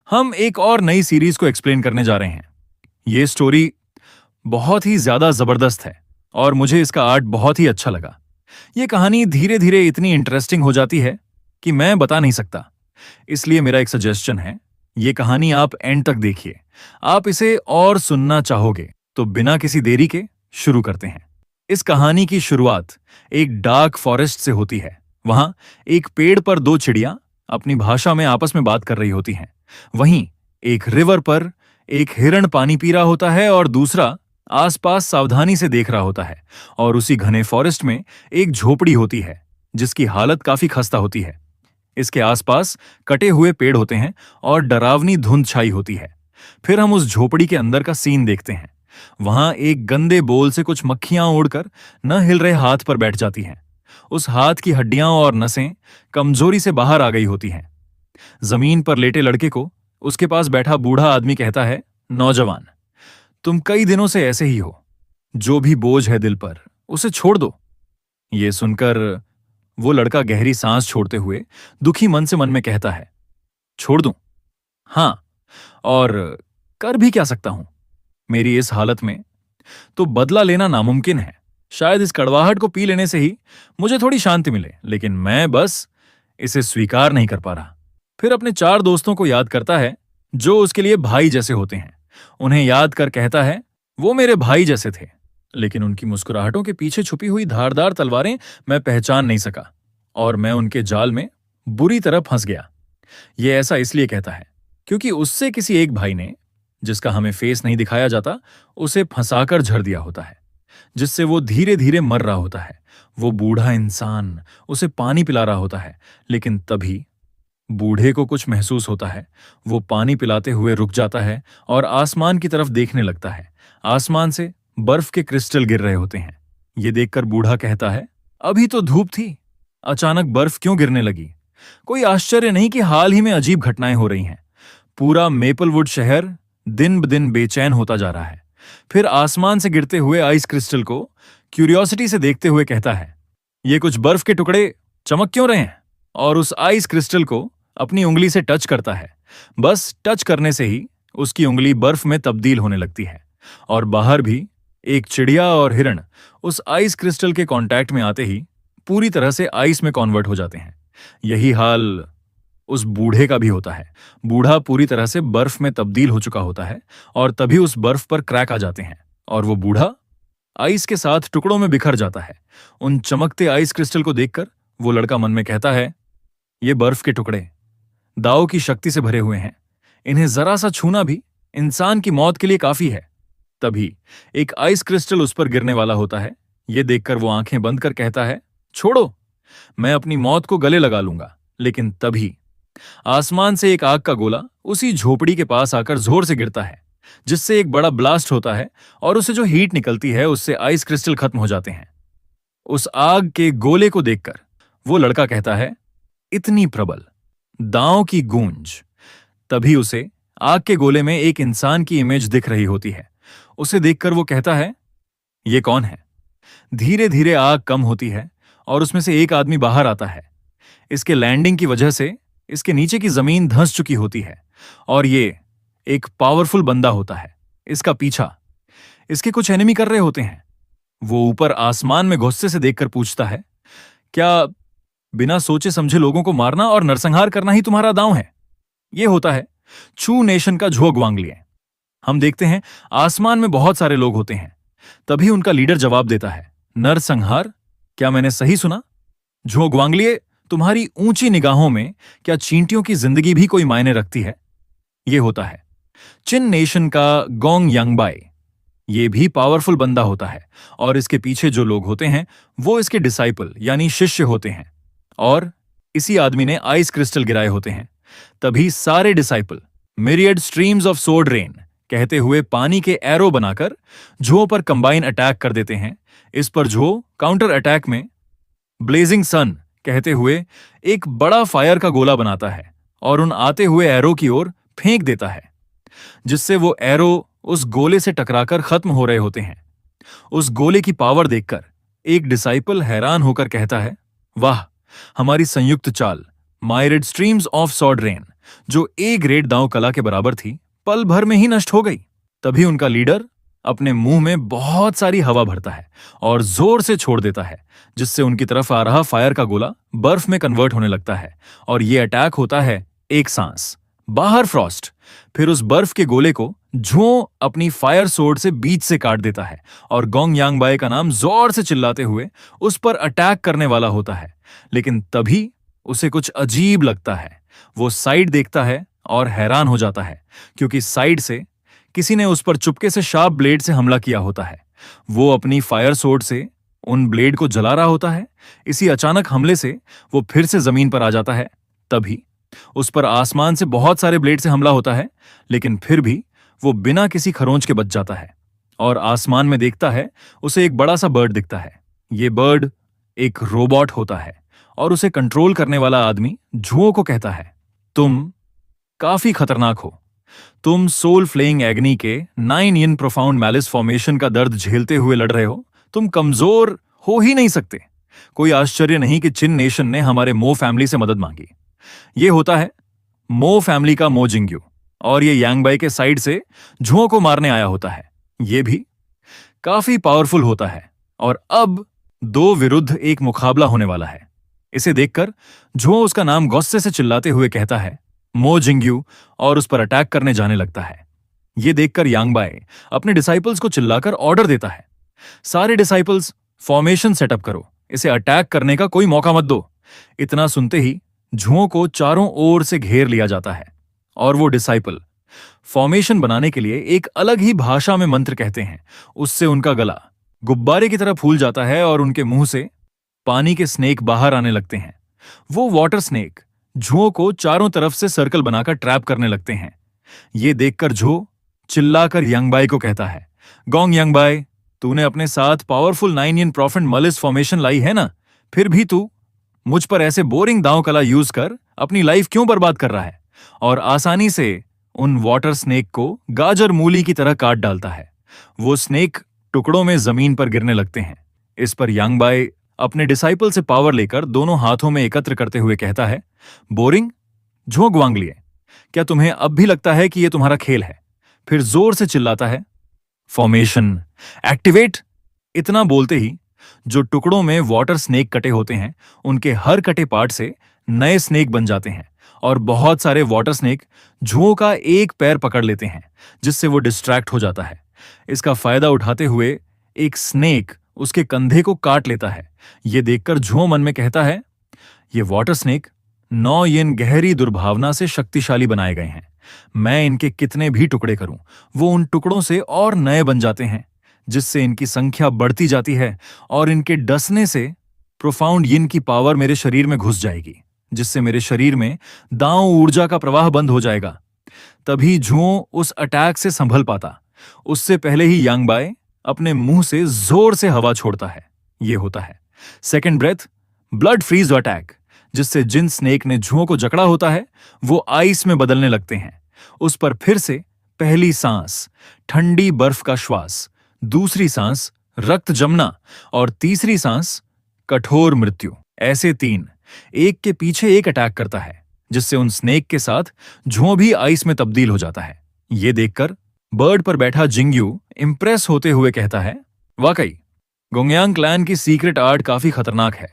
हम एक और नई सीरीज को एक्सप्लेन करने जा रहे हैं। ये स्टोरी बहुत ही ज्यादा जबरदस्त है और मुझे इसका आर्ट बहुत ही अच्छा लगा। ये कहानी धीरे धीरे इतनी इंटरेस्टिंग हो जाती है कि मैं बता नहीं सकता। इसलिए मेरा एक सजेशन है, ये कहानी आप एंड तक देखिए। आप इसे और सुनना चाहोगे तो बिना किसी देरी के शुरू करते हैं। इस कहानी की शुरुआत एक डार्क फॉरेस्ट से होती है। वहां एक पेड़ पर दो चिड़िया अपनी भाषा में आपस में बात कर रही होती हैं। वहीं एक रिवर पर एक हिरण पानी पी रहा होता है और दूसरा आसपास सावधानी से देख रहा होता है। और उसी घने फॉरेस्ट में एक झोपड़ी होती है जिसकी हालत काफी खस्ता होती है। इसके आसपास कटे हुए पेड़ होते हैं और डरावनी धुंध छाई होती है। फिर हम उस झोपड़ी के अंदर का सीन देखते हैं। वहां एक गंदे बोल से कुछ मक्खियां उड़कर न हिल रहे हाथ पर बैठ जाती हैं। उस हाथ की हड्डियां और नसें कमजोरी से बाहर आ गई होती हैं। जमीन पर लेटे लड़के को उसके पास बैठा बूढ़ा आदमी कहता है, नौजवान, तुम कई दिनों से ऐसे ही हो। जो भी बोझ है दिल पर उसे छोड़ दो। ये सुनकर वो लड़का गहरी सांस छोड़ते हुए दुखी मन से मन में कहता है, छोड़ दूं? हाँ, और कर भी क्या सकता हूं? मेरी इस हालत में तो बदला लेना नामुमकिन है। शायद इस कड़वाहट को पी लेने से ही मुझे थोड़ी शांति मिले, लेकिन मैं बस इसे स्वीकार नहीं कर पा रहा। फिर अपने चार दोस्तों को याद करता है जो उसके लिए भाई जैसे होते हैं। उन्हें याद कर कहता है, वो मेरे भाई जैसे थे, लेकिन उनकी मुस्कुराहटों के पीछे छुपी हुई धारदार तलवारें मैं पहचान नहीं सका और मैं उनके जाल में बुरी तरह फंस गया। ये ऐसा इसलिए कहता है क्योंकि उससे किसी एक भाई ने, जिसका हमें फेस नहीं दिखाया जाता, उसे फंसाकर झड़ दिया होता है, जिससे वो धीरे धीरे मर रहा होता है। वो बूढ़ा इंसान उसे पानी पिला रहा होता है, लेकिन तभी बूढ़े को कुछ महसूस होता है। वो पानी पिलाते हुए रुक जाता है और आसमान की तरफ देखने लगता है। आसमान से बर्फ के क्रिस्टल गिर रहे होते हैं। ये देखकर बूढ़ा कहता है, अभी तो धूप थी, अचानक बर्फ क्यों गिरने लगी? कोई आश्चर्य नहीं कि हाल ही में अजीब घटनाएं हो रही हैं। पूरा मेपलवुड शहर दिन ब दिन बेचैन होता जा रहा है। फिर आसमान से गिरते हुए आइस क्रिस्टल को क्यूरियोसिटी से देखते हुए कहता है, ये कुछ बर्फ के टुकड़े चमक क्यों रहे हैं? और उस आइस क्रिस्टल को अपनी उंगली से टच करता है। बस टच करने से ही उसकी उंगली बर्फ में तब्दील होने लगती है और बाहर भी एक चिड़िया और हिरण उस आइस क्रिस्टल के कांटेक्ट में आते ही पूरी तरह से आइस में कन्वर्ट हो जाते हैं। यही हाल उस बूढ़े का भी होता है। बूढ़ा पूरी तरह से बर्फ में तब्दील हो चुका होता है और तभी उस बर्फ पर क्रैक आ जाते हैं और वो बूढ़ा आइस के साथ टुकड़ों में बिखर जाता है। उन चमकते आइस क्रिस्टल को देखकर वो लड़का मन में कहता है, ये बर्फ के टुकड़े दाव की शक्ति से भरे हुए हैं। इन्हें जरा सा छूना भी इंसान की मौत के लिए काफी है। तभी एक आइस क्रिस्टल उस पर गिरने वाला होता है। ये देखकर वो आंखें बंद कर कहता है, छोड़ो, मैं अपनी मौत को गले लगा लूंगा। लेकिन तभी आसमान से एक आग का गोला उसी झोपड़ी के पास आकर जोर से गिरता है, जिससे एक बड़ा ब्लास्ट होता है और उससे जो हीट निकलती है उससे आइस क्रिस्टल खत्म हो जाते हैं। उस आग के गोले को देखकर वो लड़का कहता है, इतनी प्रबल दांव की गूंज। तभी उसे आग के गोले में एक इंसान की इमेज दिख रही होती है। उसे देखकर वो कहता है, ये कौन है? धीरे धीरे आग कम होती है और उसमें से एक आदमी बाहर आता है। इसके लैंडिंग की वजह से इसके नीचे की जमीन धंस चुकी होती है और ये एक पावरफुल बंदा होता है। इसका पीछा इसके कुछ एनिमी कर रहे होते हैं। वो ऊपर आसमान में गुस्से से देखकर पूछता है, क्या बिना सोचे समझे लोगों को मारना और नरसंहार करना ही तुम्हारा दांव है? ये होता है छू नेशन का झोगवांगलिए। हम देखते हैं आसमान में बहुत सारे लोग होते हैं। तभी उनका लीडर जवाब देता है, नरसंहार? क्या मैंने सही सुना? झोगवांगलिए, तुम्हारी ऊंची निगाहों में क्या चींटियों की जिंदगी भी कोई मायने रखती है? ये होता है चिन नेशन का गोंग यांगबाई। ये भी पावरफुल बंदा होता है और इसके पीछे जो लोग होते हैं वो इसके डिसाइपल यानी शिष्य होते हैं और इसी आदमी ने आइस क्रिस्टल गिराए होते हैं। तभी सारे डिसाइपल मिरियड स्ट्रीम्स ऑफ सोड रेन कहते हुए पानी के एरो बनाकर झो पर कंबाइन अटैक कर देते हैं। इस पर झो काउंटर अटैक में ब्लेजिंग सन कहते हुए एक बड़ा फायर का गोला बनाता है और उन आते हुए एरो की ओर फेंक देता है, जिससे वो एरो उस गोले से टकराकर खत्म हो रहे होते हैं। उस गोले की पावर देखकर एक डिसाइपल हैरान होकर कहता है, वाह, हमारी संयुक्त चाल मायरिड स्ट्रीम्स ऑफ सॉड रेन जो ए ग्रेड दांव कला के बराबर थी, पल भर में ही नष्ट हो गई। तभी उनका लीडर अपने मुंह में बहुत सारी हवा भरता है और जोर से छोड़ देता है, जिससे उनकी तरफ आ रहा फायर का गोला बर्फ में कन्वर्ट होने लगता है और ये अटैक होता है एक सांस, बाहर फ्रॉस्ट। फिर उस बर्फ के गोले को झुओ अपनी फायर सोर्ड से बीच से काट देता है और गोंग यांगबाई का नाम जोर से चिल्लाते हुए उस पर अटैक करने वाला होता है। लेकिन तभी उसे कुछ अजीब लगता है। वो साइड देखता है और हैरान हो जाता है, क्योंकि साइड से किसी ने उस पर चुपके से शार्प ब्लेड से हमला किया होता है। वो अपनी फायर सोर्ड से उन ब्लेड को जला रहा होता है। इसी अचानक हमले से वो फिर से जमीन पर आ जाता है। तभी उस पर आसमान से बहुत सारे ब्लेड से हमला होता है, लेकिन फिर भी वो बिना किसी खरोंच के बच जाता है और आसमान में देखता है उसे एक बड़ा सा बर्ड दिखता है। ये बर्ड एक रोबोट होता है और उसे कंट्रोल करने वाला आदमी झुओ को कहता है, तुम काफी खतरनाक हो। तुम सोल फ्लेइंग एग्नी के 9 yin प्रोफाउंड मैलिस फॉर्मेशन का दर्द झेलते हुए लड़ रहे हो। तुम कमजोर हो ही नहीं सकते। कोई आश्चर्य नहीं कि चिन नेशन ने हमारे मो फैमिली से मदद मांगी। ये होता है मो फैमिली का मो जिंग्यू और ये यांगबाई के साइड से झुओ को मारने आया होता है। ये भी काफी पावरफुल होता है और अब 2 विरुद्ध 1 मुकाबला होने वाला है। इसे देखकर झुओ उसका नाम गुस्से से चिल्लाते हुए कहता है मो जिंग्यू और उस पर अटैक करने जाने लगता है। यह देखकर यांगबाई अपने डिसाइपल्स को चिल्लाकर ऑर्डर देता है, सारे डिसाइपल्स फॉर्मेशन सेटअप करो, इसे अटैक करने का कोई मौका मत दो। इतना सुनते ही झुओ को चारों ओर से घेर लिया जाता है और वो डिसाइपल फॉर्मेशन बनाने के लिए एक अलग ही भाषा में मंत्र कहते हैं। उससे उनका गला गुब्बारे की तरह फूल जाता है और उनके मुंह से पानी के स्नेक बाहर आने लगते हैं। वो वाटर स्नेक झुओ को चारों तरफ से सर्कल बनाकर ट्रैप करने लगते हैं। ये देखकर झुओ चिल्लाकर यांगबाई को कहता है, गोंग यांगबाई, तूने अपने साथ पावरफुल 9 yin प्रोफेंड मलिस फॉर्मेशन लाई है ना, फिर भी तू मुझ पर ऐसे बोरिंग दांव कला यूज कर अपनी लाइफ क्यों बर्बाद कर रहा है और आसानी से उन वाटर स्नेक को गाजर मूली की तरह काट डालता है। वो स्नेक टुकड़ों में जमीन पर गिरने लगते हैं। इस पर यांगबाई अपने डिसाइपल से पावर लेकर दोनों हाथों में एकत्र करते हुए कहता है, बोरिंग, झुओ ग्वांगलिए, क्या तुम्हें अब भी लगता है कि यह तुम्हारा खेल है? फिर जोर से चिल्लाता है, फॉर्मेशन एक्टिवेट। इतना बोलते ही जो टुकड़ों में वाटर स्नेक कटे होते हैं, उनके हर कटे पार्ट से नए स्नेक बन जाते हैं और बहुत सारे वाटर स्नेक झुओ का एक पैर पकड़ लेते हैं, जिससे वो डिस्ट्रैक्ट हो जाता है। इसका फायदा उठाते हुए एक स्नेक उसके कंधे को काट लेता है। यह देखकर झुओ मन में कहता है, ये वाटर स्नेक 9 yin गहरी दुर्भावना से शक्तिशाली बनाए गए हैं। मैं इनके कितने भी टुकड़े करूं, वो उन टुकड़ों से और नए बन जाते हैं, जिससे इनकी संख्या बढ़ती जाती है और इनके डसने से प्रोफाउंड यिन की पावर मेरे शरीर में घुस जाएगी, जिससे मेरे शरीर में दांव ऊर्जा का प्रवाह बंद हो जाएगा। तभी झुओ उस अटैक से संभल पाता। उससे पहले ही यांगबाई अपने मुंह से जोर से हवा छोड़ता है। यह होता है second breath blood freeze attack, जिससे जिन स्नेक ने झुओ को जकड़ा होता है वो आइस में बदलने लगते हैं। उस पर फिर से पहली सांस ठंडी बर्फ का श्वास, दूसरी सांस रक्त जमना और तीसरी सांस कठोर मृत्यु। ऐसे 3 एक के पीछे एक अटैक करता है, जिससे उन स्नेक के साथ झुओ भी आइस में तब्दील हो जाता है। यह देखकर बर्ड पर बैठा जिंग्यू इंप्रेस होते हुए कहता है, वाकई गोंगयांग क्लैन की सीक्रेट आर्ट काफी खतरनाक है।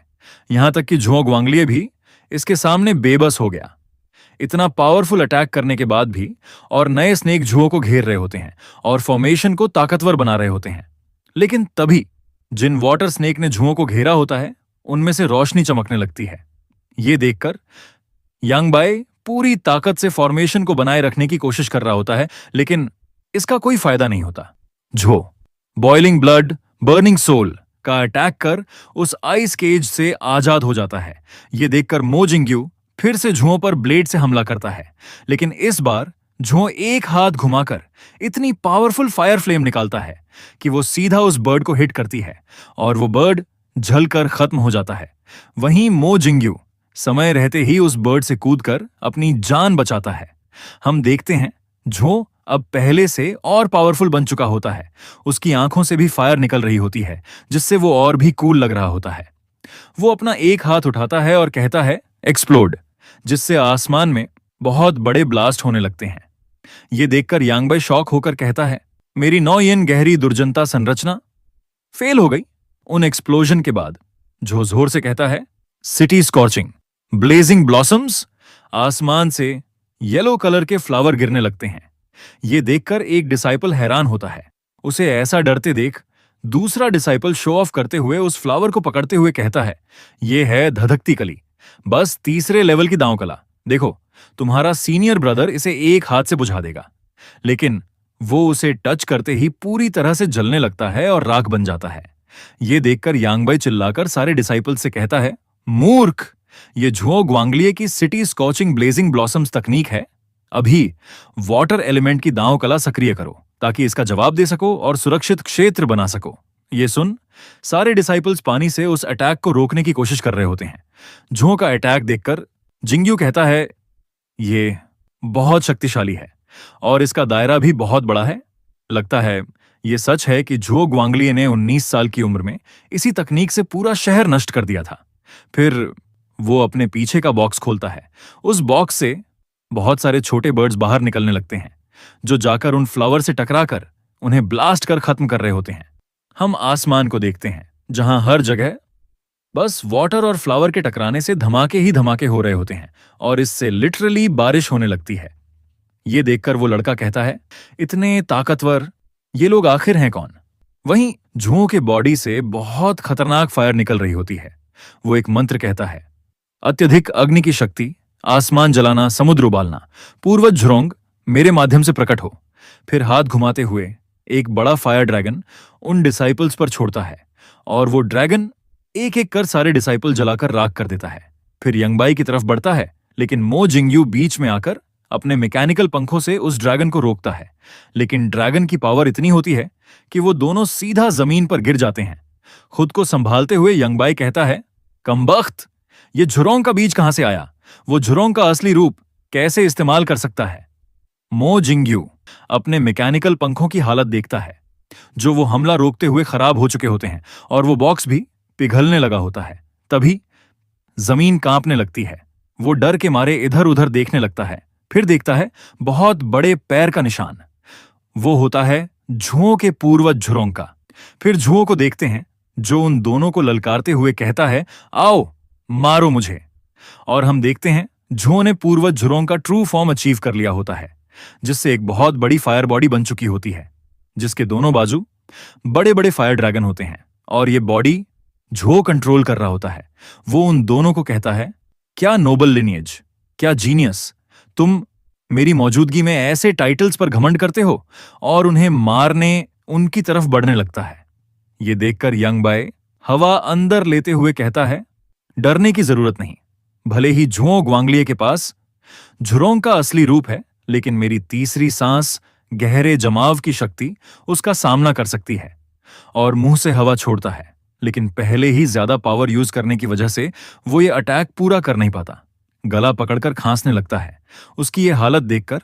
यहां तक कि झुओ ग्वांगलिए भी इसके सामने बेबस हो गया। इतना पावरफुल अटैक करने के बाद भी और नए स्नेक झुओ को घेर रहे होते हैं और फॉर्मेशन को ताकतवर बना रहे होते हैं। लेकिन तभी जिन वाटर स्नेक ने झुओ को घेरा होता है, उनमें से रोशनी चमकने लगती है। यह देखकर यांगबाई पूरी ताकत से फॉर्मेशन को बनाए रखने की कोशिश कर रहा होता है, लेकिन इसका कोई फायदा नहीं होता। झुओ बॉइलिंग ब्लड बर्निंग सोल का अटैक कर उस आइस केज से आजाद हो जाता है। यह देखकर मो जिंग्यू फिर से झुओ पर ब्लेड से हमला करता है, लेकिन इस बार झुओ एक हाथ घुमाकर इतनी पावरफुल फायर फ्लेम निकालता है कि वो सीधा उस बर्ड को हिट करती है और वो बर्ड जलकर खत्म हो जाता है। वहीं मो जिंग्यू समय रहते ही उस बर्ड से कूदकर अपनी जान बचाता है। हम देखते हैं झुओ अब पहले से और पावरफुल बन चुका होता है। उसकी आंखों से भी फायर निकल रही होती है, जिससे वो और भी कूल लग रहा होता है। वो अपना एक हाथ उठाता है और कहता है, एक्सप्लोड, जिससे आसमान में बहुत बड़े ब्लास्ट होने लगते हैं। ये देखकर यांगबाई शॉक होकर कहता है, मेरी 9 येन गहरी दुर्जनता संरचना फेल हो गई। उन एक्सप्लोजन के बाद जो जोर से कहता है, सिटी स्कॉर्चिंग, ब्लेजिंग ब्लॉसम्स, आसमान से येलो कलर के फ्लावर गिरने लगते हैं। ये देखकर एक डिसाइपल हैरान होता है। उसे ऐसा डरते देख दूसरा डिसाइपल शो ऑफ करते हुए उस फ्लावर को पकड़ते हुए कहता है, ये है धधकती कली, बस तीसरे लेवल की दांव कला। देखो, तुम्हारा सीनियर ब्रदर इसे एक हाथ से बुझा देगा। लेकिन वो उसे टच करते ही पूरी तरह से जलने लगता है और राख बन जाता है। ये देखकर यांगबाई चिल्लाकर सारे डिसाइपल से कहता है, मूर्ख, ये झुओ ग्वांगलिए की सिटी स्कॉचिंग ब्लेजिंग ब्लॉसम्स तकनीक है। अभी वाटर एलिमेंट की दांव कला सक्रिय करो ताकि इसका जवाब दे सको और सुरक्षित क्षेत्र बना सको। ये सुन सारे डिसाइपल्स पानी से उस अटैक को रोकने की कोशिश कर रहे होते हैं। झुओ का अटैक देखकर जिंग्यू कहता है, ये बहुत शक्तिशाली है और इसका दायरा भी बहुत बड़ा है। लगता है ये सच है कि झुओ ग्वांगलिए ने 19 साल की उम्र में इसी तकनीक से पूरा शहर नष्ट कर दिया था। फिर वो अपने पीछे का बॉक्स खोलता है। उस बॉक्स से बहुत सारे छोटे बर्ड्स बाहर निकलने लगते हैं जो जाकर उन फ्लावर से टकराकर उन्हें ब्लास्ट कर खत्म कर रहे होते हैं। हम आसमान को देखते हैं जहां हर जगह बस वाटर और फ्लावर के टकराने से धमाके ही धमाके हो रहे होते हैं और इससे लिटरली बारिश होने लगती है। ये देखकर वो लड़का कहता है, इतने ताकतवर ये लोग आखिर हैं कौन? वहीं झुओ के बॉडी से बहुत खतरनाक फायर निकल रही होती है। वो एक मंत्र कहता है, अत्यधिक अग्नि की शक्ति, आसमान जलाना, समुद्र उबालना, पूर्वज झुरोंग मेरे माध्यम से प्रकट हो। फिर हाथ घुमाते हुए एक बड़ा फायर ड्रैगन उन डिसाइपल्स पर छोड़ता है और वो ड्रैगन एक एक कर सारे डिसाइपल जलाकर राख कर देता है। फिर यंगबाई की तरफ बढ़ता है, लेकिन मो जिंग्यू बीच में आकर अपने मैकेनिकल पंखों से उस ड्रैगन को रोकता है। लेकिन ड्रैगन की पावर इतनी होती है कि वो दोनों सीधा जमीन पर गिर जाते हैं। खुद को संभालते हुए यंगबाई कहता है, कमबख्त, ये झुरोंग का बीज कहां से आया? वो झुरोंग का असली रूप कैसे इस्तेमाल कर सकता है? मो जिंग्यू अपने मैकेनिकल पंखों की हालत देखता है जो वो हमला रोकते हुए खराब हो चुके होते हैं और वो बॉक्स भी पिघलने लगा होता है। तभी जमीन कांपने लगती है। वो डर के मारे इधर उधर देखने लगता है। फिर देखता है बहुत बड़े पैर का निशान। वो होता है झुओ के पूर्वज झुरोंग का। फिर झुओ को देखते हैं जो उन दोनों को ललकारते हुए कहता है, आओ मारो मुझे। और हम देखते हैं झुओ ने पूर्वज झुरोंग का ट्रू फॉर्म अचीव कर लिया होता है, जिससे एक बहुत बड़ी फायर बॉडी बन चुकी होती है जिसके दोनों बाजू बड़े बड़े फायर ड्रैगन होते हैं और ये बॉडी झुओ कंट्रोल कर रहा होता है। वो उन दोनों को कहता है, क्या नोबल लिनिएज, क्या जीनियस, तुम मेरी मौजूदगी में ऐसे टाइटल्स पर घमंड करते हो, और उन्हें मारने उनकी तरफ बढ़ने लगता है। ये देखकर यंगबाई हवा अंदर लेते हुए कहता है, डरने की जरूरत नहीं। भले ही झुओ ग्वांगलिए के पास झुरोंग का असली रूप है, लेकिन मेरी तीसरी सांस गहरे जमाव की शक्ति उसका सामना कर सकती है। और मुंह से हवा छोड़ता है, लेकिन पहले ही ज्यादा पावर यूज करने की वजह से वो ये अटैक पूरा कर नहीं पाता। गला पकड़कर खांसने लगता है। उसकी ये हालत देखकर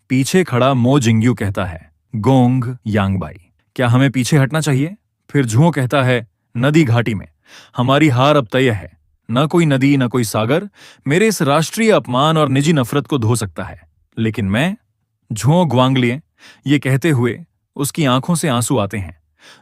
पीछे खड़ा मो जिंग्यू कहता है, गोंग यांगबाई, क्या हमें पीछे हटना चाहिए? फिर झुओ कहता है, नदी घाटी में हमारी हार अब तय है। न कोई नदी न कोई सागर मेरे इस राष्ट्रीय अपमान और निजी नफरत को धो सकता है। लेकिन मैं झुओ ग्वांगलिए, ये कहते हुए उसकी आंखों से आंसू आते हैं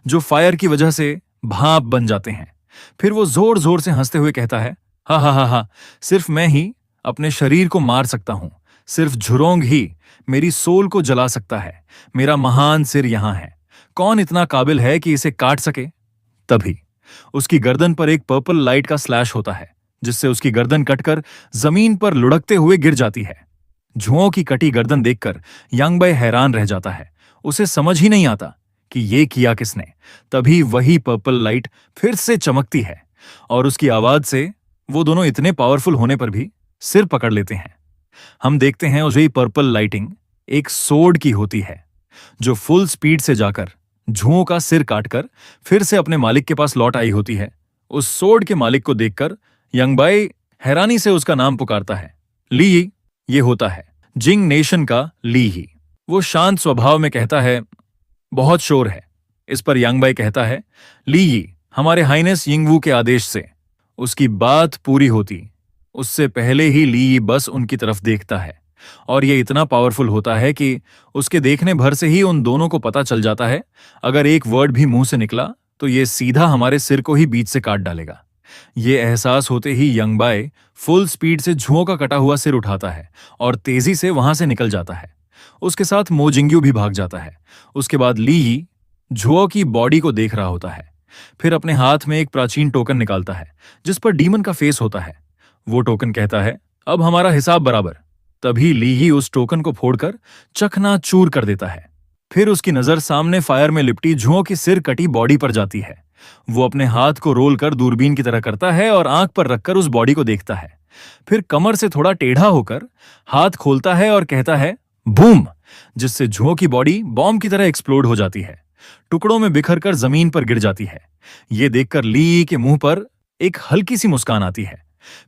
जो फायर की वजह से भाप बन जाते हैं। फिर वो जोर जोर से हंसते हुए कहता है, हा हा हा हा, सिर्फ मैं ही अपने शरीर को मार सकता हूं। सिर्फ झुरोंग ही मेरी सोल को जला सकता है। मेरा महान सिर यहां है। कौन इतना काबिल है कि इसे काट सके? तभी उसकी गर्दन पर एक पर्पल लाइट का स्लैश होता है जिससे उसकी गर्दन कटकर जमीन पर लुढ़कते हुए गिर जाती है। झुओ की कटी गर्दन देखकर यांगबाई हैरान रह जाता है। उसे समझ ही नहीं आता कि ये किया किसने। तभी वही पर्पल लाइट फिर से चमकती है और उसकी आवाज से वो दोनों इतने पावरफुल होने पर भी सिर पकड़ लेते हैं। हम देखते हैं वही पर्पल लाइटिंग एक सोर्ड की होती है जो फुल स्पीड से जाकर झुओ का सिर काटकर फिर से अपने मालिक के पास लौट आई होती है। उस सोर्ड के मालिक को देखकर यंगबाई हैरानी से उसका नाम पुकारता है, ली ही। ये होता है जिंग नेशन का ली ही। वो शांत स्वभाव में कहता है, बहुत शोर है। इस पर यांगबाई कहता है, ली ही, हमारे हाइनेस यिंगवू के आदेश से। उसकी बात पूरी होती उससे पहले ही ली बस उनकी तरफ देखता है। और ये इतना पावरफुल होता है कि उसके देखने भर से ही उन दोनों को पता चल जाता है, अगर एक वर्ड भी मुंह से निकला तो ये सीधा हमारे सिर को ही बीच से काट डालेगा। ये एहसास होते ही यंग बाय फुल स्पीड से जुओं का कटा हुआ सिर उठाता है और तेजी से वहां से निकल जाता है। उसके साथ मोजिंग्यू भी भाग जाता है। उसके बाद ली ही जुओ की बॉडी को देख रहा होता है, फिर अपने हाथ में एक प्राचीन टोकन निकालता है जिस पर डीमन का फेस होता है। वो टोकन कहता है, अब हमारा हिसाब बराबर। तभी ली ही उस टोकन को फोड़कर चकनाचूर कर देता है। फिर उसकी नजर सामने फायर में लिपटी जुओं की सिर कटी बॉडी पर जाती है। वो अपने हाथ को रोल कर दूरबीन की तरह करता है और आंख पर रखकर उस बॉडी को देखता है। फिर कमर से थोड़ा टेढ़ा होकर हाथ खोलता है और कहता है बूम, जिससे जुओं की बॉडी बॉम्ब की तरह एक्सप्लोड हो जाती है, टुकड़ों में बिखरकर जमीन पर गिर जाती है। ये देखकर ली के मुंह पर एक हल्की सी मुस्कान आती है।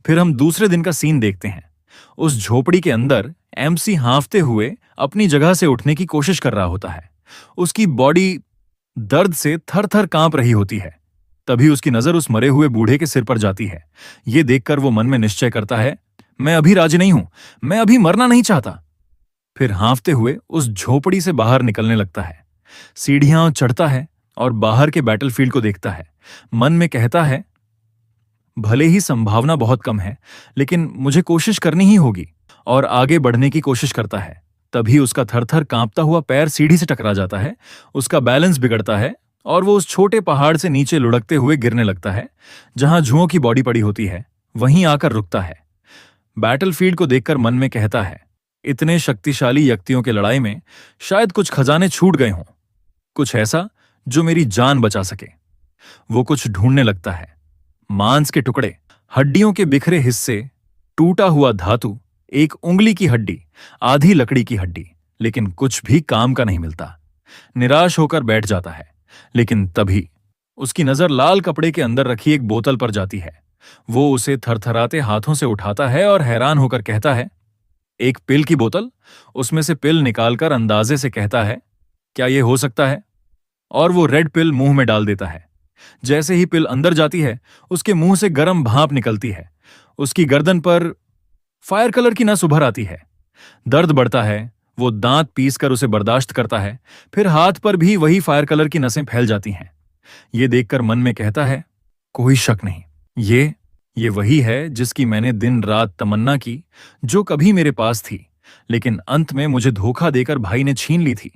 फिर हम दूसरे दिन का सीन देखते हैं। उस झोपड़ी के अंदर एमसी हांफते हुए अपनी जगह से उठने की कोशिश कर रहा होता है। उसकी बॉडी दर्द से थर थर कांप रही होती है। तभी उसकी नजर उस मरे हुए बूढ़े के सिर पर जाती है। ये देखकर वो मन में निश्चय करता है, मैं अभी राजी नहीं हूं, मैं अभी मरना नहीं चाहता। फिर हांफते हुए उस झोपड़ी से बाहर निकलने लगता है। सीढ़ियां चढ़ता है और बाहर के बैटलफील्ड को देखता है। मन में कहता है, भले ही संभावना बहुत कम है, लेकिन मुझे कोशिश करनी ही होगी, और आगे बढ़ने की कोशिश करता है। तभी उसका थरथर कांपता हुआ पैर सीढ़ी से टकरा जाता है। उसका बैलेंस बिगड़ता है और वो उस छोटे पहाड़ से नीचे लुढ़कते हुए गिरने लगता है। जहां जुओं की बॉडी पड़ी होती है वहीं आकर रुकता है। बैटलफील्ड को देखकर मन में कहता है, इतने शक्तिशाली व्यक्तियों के लड़ाई में शायद कुछ खजाने छूट गए हों, कुछ ऐसा जो मेरी जान बचा सके। वो कुछ ढूंढने लगता है। मांस के टुकड़े, हड्डियों के बिखरे हिस्से, टूटा हुआ धातु, एक उंगली की हड्डी, आधी लकड़ी की हड्डी, लेकिन कुछ भी काम का नहीं मिलता। निराश होकर बैठ जाता है। लेकिन तभी उसकी नजर लाल कपड़े के अंदर रखी एक बोतल पर जाती है। वो उसे थरथराते हाथों से उठाता है और हैरान होकर कहता है, एक पिल की बोतल? उसमें से पिल निकालकर अंदाजे से कहता है, क्या यह हो सकता है? और वो रेड पिल मुंह में डाल देता है। जैसे ही पिल अंदर जाती है, उसके मुंह से गर्म भाप निकलती है। उसकी गर्दन पर फायर कलर की नस उभर आती है। दर्द बढ़ता है। वो दांत पीसकर उसे बर्दाश्त करता है। फिर हाथ पर भी वही फायर कलर की नसें फैल जाती हैं। ये देखकर मन में कहता है, कोई शक नहीं, ये वही है जिसकी मैंने दिन रात तमन्ना की, जो कभी मेरे पास थी, लेकिन अंत में मुझे धोखा देकर भाई ने छीन ली थी।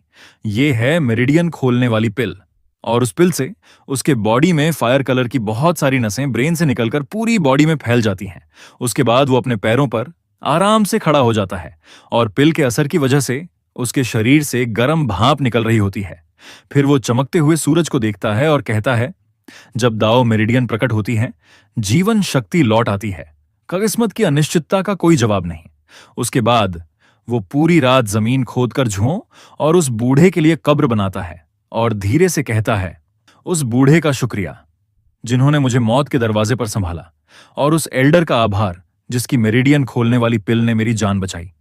ये है मेरिडियन खोलने वाली पिल। और उस पिल से उसके बॉडी में फायर कलर की बहुत सारी नसें ब्रेन से निकलकर पूरी बॉडी में फैल जाती हैं। उसके बाद वो अपने पैरों पर आराम से खड़ा हो जाता है और पिल के असर की वजह से उसके शरीर से गर्म भाप निकल रही होती है। फिर वो चमकते हुए सूरज को देखता है और कहता है, जब दाओ मेरिडियन प्रकट होती है, जीवन शक्ति लौट आती है। किस्मत की अनिश्चितता का कोई जवाब नहीं। उसके बाद वो पूरी रात जमीन खोदकर जुओं और उस बूढ़े के लिए कब्र बनाता है और धीरे से कहता है, उस बूढ़े का शुक्रिया जिन्होंने मुझे मौत के दरवाजे पर संभाला, और उस एल्डर का आभार जिसकी मेरिडियन खोलने वाली पिल ने मेरी जान बचाई।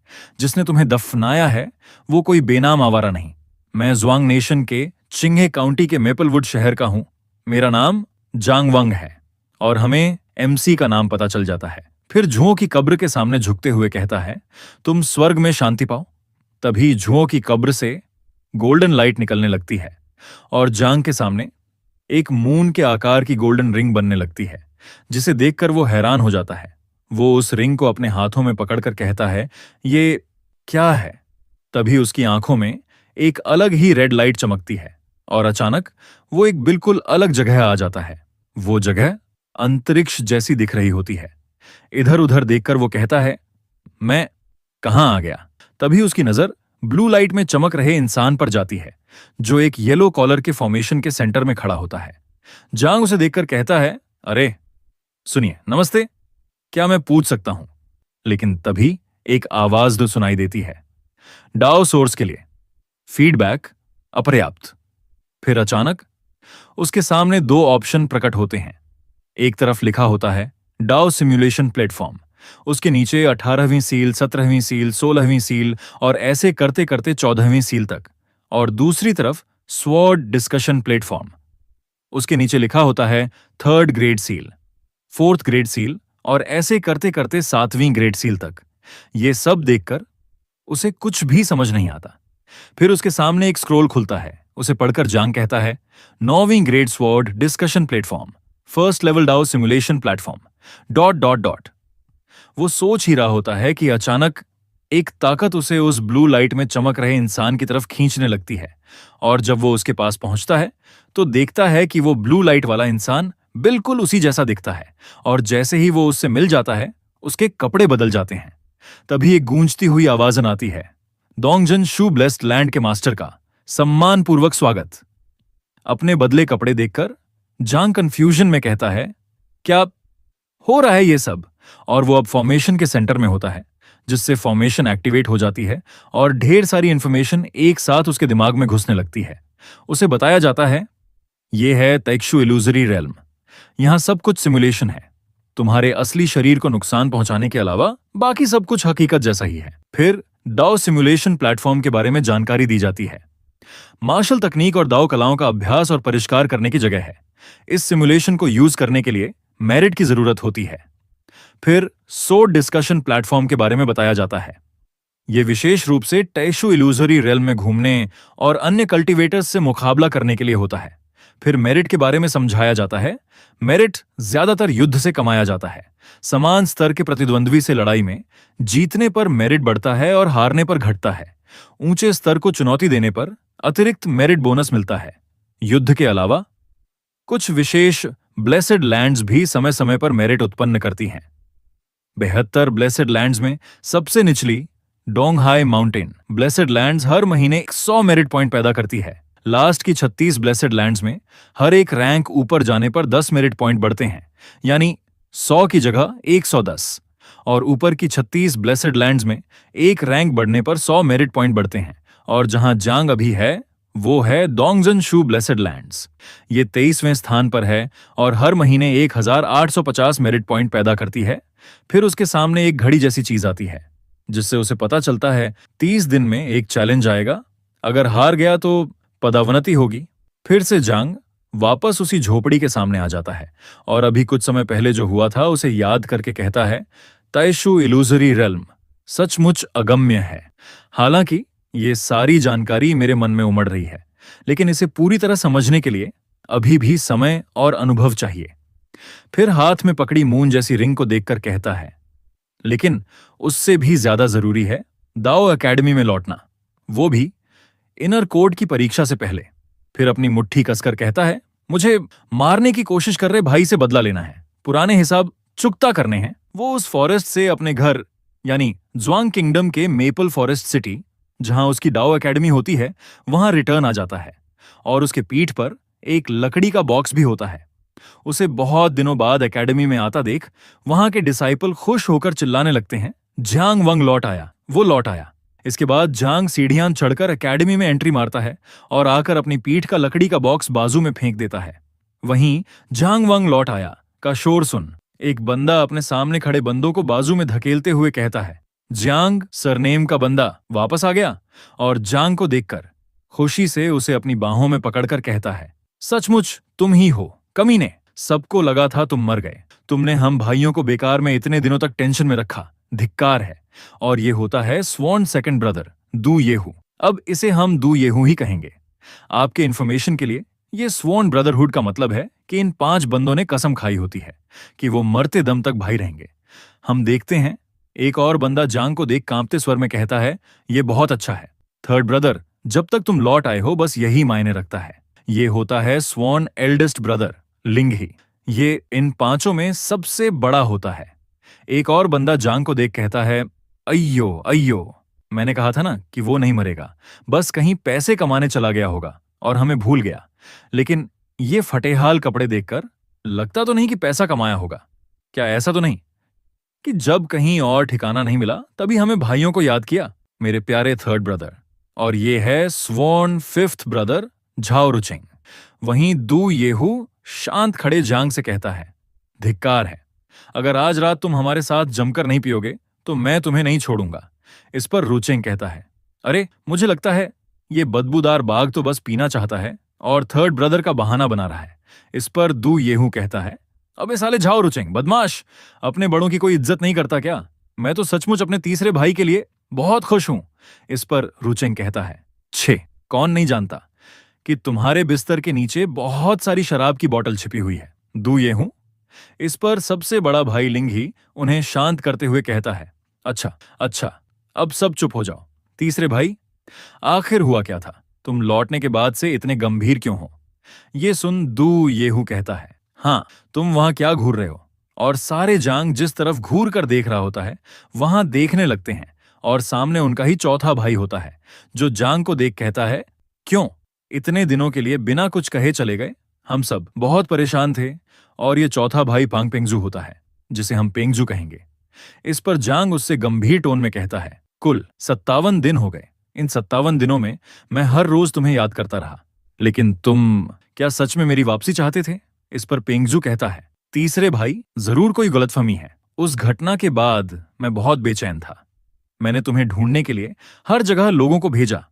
जिसने तुम्हें दफनाया है वो कोई बेनाम आवारा नहीं। मैं जुआंग नेशन के चिंगे काउंटी के मेपलवुड शहर का हूं। मेरा नाम जांग वंग है और हमें एमसी का नाम पता चल जाता है। फिर जुओं की कब्र के सामने झुकते हुए कहता है, तुम स्वर्ग में शांति पाओ। तभी जुओं की कब्र से गोल्डन लाइट निकलने लगती है और जांग के सामने एक मून के आकार की गोल्डन रिंग बनने लगती है, जिसे देखकर वो हैरान हो जाता है। वो उस रिंग को अपने हाथों में पकड़कर कहता है, ये क्या है? तभी उसकी आंखों में एक अलग ही रेड लाइट चमकती है और अचानक वो एक बिल्कुल अलग जगह आ जाता है। वो जगह अंतरिक्ष जैसी दिख रही होती है। इधर उधर देखकर वो कहता है, मैं कहां आ गया? तभी उसकी नजर ब्लू लाइट में चमक रहे इंसान पर जाती है, जो एक येलो कॉलर के फॉर्मेशन के सेंटर में खड़ा होता है। जांग उसे देखकर कहता है, अरे सुनिए, नमस्ते, क्या मैं पूछ सकता हूं? लेकिन तभी एक आवाज जो सुनाई देती है, डाओ सोर्स के लिए फीडबैक अपर्याप्त। फिर अचानक उसके सामने दो ऑप्शन प्रकट होते हैं। एक तरफ लिखा होता है डाओ सिमुलेशन प्लेटफॉर्म, उसके नीचे 18वीं सील, 17वीं सील, 16वीं सील और ऐसे करते करते 14वीं सील तक, और दूसरी तरफ स्वॉर्ड डिस्कशन प्लेटफॉर्म, उसके नीचे लिखा होता है 3rd grade seal, 4th grade seal और ऐसे करते करते 7वीं ग्रेड सील तक। ये सब देखकर उसे कुछ भी समझ नहीं आता। फिर उसके सामने एक स्क्रोल खुलता है। उसे पढ़कर जांग कहता है, 9वीं grade sword discussion platform, first level Dao simulation platform, dot dot dot. वो सोच ही रहा होता है कि अचानक एक ताकत उसे उस ब्लू लाइट में चमक रहे इंसान की तरफ खींचने लगती है, और जब वो उसके पास पहुंचता है तो देखता है कि वो ब्लू लाइट वाला इंसान बिल्कुल उसी जैसा दिखता है, और जैसे ही वो उससे मिल जाता है उसके कपड़े बदल जाते हैं। तभी एक गूंजती हुई आवाज आती है, डोंगजन शू ब्लेस्ड लैंड के मास्टर का सम्मानपूर्वक स्वागत। अपने बदले कपड़े देखकर जांग कंफ्यूजन में कहता है, क्या हो रहा है ये सब? और वो अब फॉर्मेशन के सेंटर में होता है, जिससे फॉर्मेशन एक्टिवेट हो जाती है और ढेर सारी इंफॉर्मेशन एक साथ उसके दिमाग में घुसने लगती है। उसे बताया जाता है, ये है तैक्शु इल्यूजरी रेल्म। यहां सब कुछ सिमुलेशन है। तुम्हारे असली शरीर को नुकसान पहुंचाने के अलावा बाकी सब कुछ हकीकत जैसा ही है। फिर दाओ सिमुलेशन प्लेटफॉर्म के बारे में जानकारी दी जाती है। मार्शल तकनीक और दाओ कलाओं का अभ्यास और परिष्कार करने की जगह है। इस सिमुलेशन को यूज करने के लिए मेरिट की जरूरत होती है। फिर सोड डिस्कशन प्लेटफॉर्म के बारे में बताया जाता है। यह विशेष रूप से टैशु इल्यूजरी रेल में घूमने और अन्य कल्टीवेटर्स से मुकाबला करने के लिए होता है। फिर मेरिट के बारे में समझाया जाता है। मेरिट ज्यादातर युद्ध से कमाया जाता है। समान स्तर के प्रतिद्वंद्वी से लड़ाई में जीतने पर मेरिट बढ़ता है और हारने पर घटता है। ऊंचे स्तर को चुनौती देने पर अतिरिक्त मेरिट बोनस मिलता है। युद्ध के अलावा कुछ विशेष ब्लेसेड लैंड्स भी समय समय पर मेरिट उत्पन्न करती हैं। 72 ब्लेसेड लैंड्स में सबसे निचली डोंगहाई माउंटेन ब्लेसेड लैंड्स हर महीने 100 मेरिट पॉइंट पैदा करती है। लास्ट की 36 ब्लेसेड लैंड्स में हर एक रैंक ऊपर जाने पर 10 मेरिट पॉइंट बढ़ते हैं, यानी 100 की जगह 110। और ऊपर की 36 ब्लेसेड लैंड्स में एक रैंक बढ़ने पर 100 मेरिट पॉइंट बढ़ते हैं। और जहां जांग अभी है वो है डोंगजन शू ब्लेसेड लैंड्स। ये 23वें स्थान पर है और हर महीने 1850 मेरिट पॉइंट पैदा करती है। फिर उसके सामने एक घड़ी जैसी चीज आती है, जिससे उसे पता चलता है 30 दिन में एक चैलेंज आएगा। अगर हार गया तो पदावनति होगी। फिर से जांग वापस उसी झोपड़ी के सामने आ जाता है और अभी कुछ समय पहले जो हुआ था उसे याद करके कहता है, तैशु इल्यूजरी रेल्म सचमुच अगम्य है। हालांकि ये सारी जानकारी मेरे मन में उमड़ रही है, लेकिन इसे पूरी तरह समझने के लिए अभी भी समय और अनुभव चाहिए। फिर हाथ में पकड़ी मून जैसी रिंग को देखकर कहता है, लेकिन उससे भी ज्यादा जरूरी है दाओ एकेडमी में लौटना, वो भी इनर कोड की परीक्षा से पहले। फिर अपनी मुट्ठी कसकर कहता है, मुझे मारने की कोशिश कर रहे भाई से बदला लेना है, पुराने हिसाब चुकता करने हैं। वो उस फॉरेस्ट से अपने घर यानी ज्वांग किंगडम के मेपल फॉरेस्ट सिटी, जहां उसकी डाओ एकेडमी होती है, वहां रिटर्न आ जाता है और उसके पीठ पर एक लकड़ी का बॉक्स भी होता है। उसे बहुत दिनों बाद एकेडमी में आता देख वहां के डिसाइपल खुश होकर चिल्लाने लगते हैं, जांग वंग लौट आया, वो लौट आया। इसके बाद जांग सीढ़ियां चढ़कर एकेडमी में एंट्री मारता है और आकर अपनी पीठ का लकड़ी का बॉक्स बाजू में फेंक देता है। वहीं जांग वंग लौट आया का शोर सुन एक बंदा अपने सामने खड़े बंदों को बाजू में धकेलते हुए कहता है, जांग सरनेम का बंदा वापस आ गया। और जांग को देखकर खुशी से उसे अपनी बाहों में पकड़कर कहता है, सचमुच तुम ही हो कमीने, सबको लगा था तुम मर गए। तुमने हम भाइयों को बेकार में इतने दिनों तक टेंशन में रखा, धिक्कार है। और ये होता है स्वॉर्न सेकंड ब्रदर दू येहू। अब इसे हम दू येहू ही कहेंगे। आपके इंफॉर्मेशन के लिए ये स्वॉर्न ब्रदरहुड का मतलब है कि इन 5 बंदों ने कसम खाई होती है कि वो मरते दम तक भाई रहेंगे। हम देखते हैं एक और बंदा जांग को देख कांपते स्वर में कहता है, ये बहुत अच्छा है थर्ड ब्रदर, जब तक तुम लौट आए हो बस यही मायने रखता है। ये होता है स्वॉर्न एल्डेस्ट ब्रदर लिंगही। ये इन 5 में सबसे बड़ा होता है। एक और बंदा जांग को देख कहता है, अय्यो अय्यो, मैंने कहा था ना कि वो नहीं मरेगा, बस कहीं पैसे कमाने चला गया होगा और हमें भूल गया। लेकिन ये फटेहाल कपड़े देखकर लगता तो नहीं कि पैसा कमाया होगा। क्या ऐसा तो नहीं कि जब कहीं और ठिकाना नहीं मिला तभी हमें भाइयों को याद किया? मेरे प्यारे थर्ड ब्रदर। और ये है स्वॉर्न 5th ब्रदर झाओ रुचिंग। वहीं दू येहू शांत खड़े जांग से कहता है, धिक्कार है, अगर आज रात तुम हमारे साथ जमकर नहीं पियोगे तो मैं तुम्हें नहीं छोड़ूंगा। इस पर रुचेंग कहता है, अरे मुझे लगता है ये बदबूदार बाघ तो बस पीना चाहता है और थर्ड ब्रदर का बहाना बना रहा है। इस पर दू येहू कहता है, अबे साले झाओ रुचेंग बदमाश, अपने बड़ों की कोई इज्जत नहीं करता क्या? मैं तो सचमुच अपने तीसरे भाई के लिए बहुत खुश हूं। इस पर रुचेंग कहता है, छे, कौन नहीं जानता कि तुम्हारे बिस्तर के नीचे बहुत सारी शराब की बोतल छिपी हुई है। दू ये हूं। इस पर सबसे बड़ा भाई लिंगी उन्हें शांत करते हुए कहता है, अच्छा अच्छा, अब सब चुप हो जाओ। तीसरे भाई, आखिर हुआ क्या था? तुम लौटने के बाद से इतने गंभीर क्यों हो? ये सुन दू येहू कहता है, हाँ, तुम वहां क्या घूर रहे हो? और सारे जांग जिस तरफ घूर कर देख रहा होता है वहां देखने लगते हैं, और सामने उनका ही चौथा भाई होता है जो जांग को देख कहता है, क्यों इतने दिनों के लिए बिना कुछ कहे चले गए? हम सब बहुत परेशान थे। और ये चौथा भाई पांग पेंगजू होता है, जिसे हम पेंगजू कहेंगे। इस पर जांग उससे गंभीर टोन में कहता है, कुल 57 दिन हो गए। इन 57 दिनों में मैं हर रोज तुम्हें याद करता रहा, लेकिन तुम क्या सच में मेरी वापसी चाहते थे? इस पर पेंगजू कहता है, तीसरे भाई, जरूर कोई गलतफहमी है। उस घटना के बाद मैं बहुत बेचैन था। मैंने तुम्हें ढूंढने के लिए हर जगह लोगों को भेजा।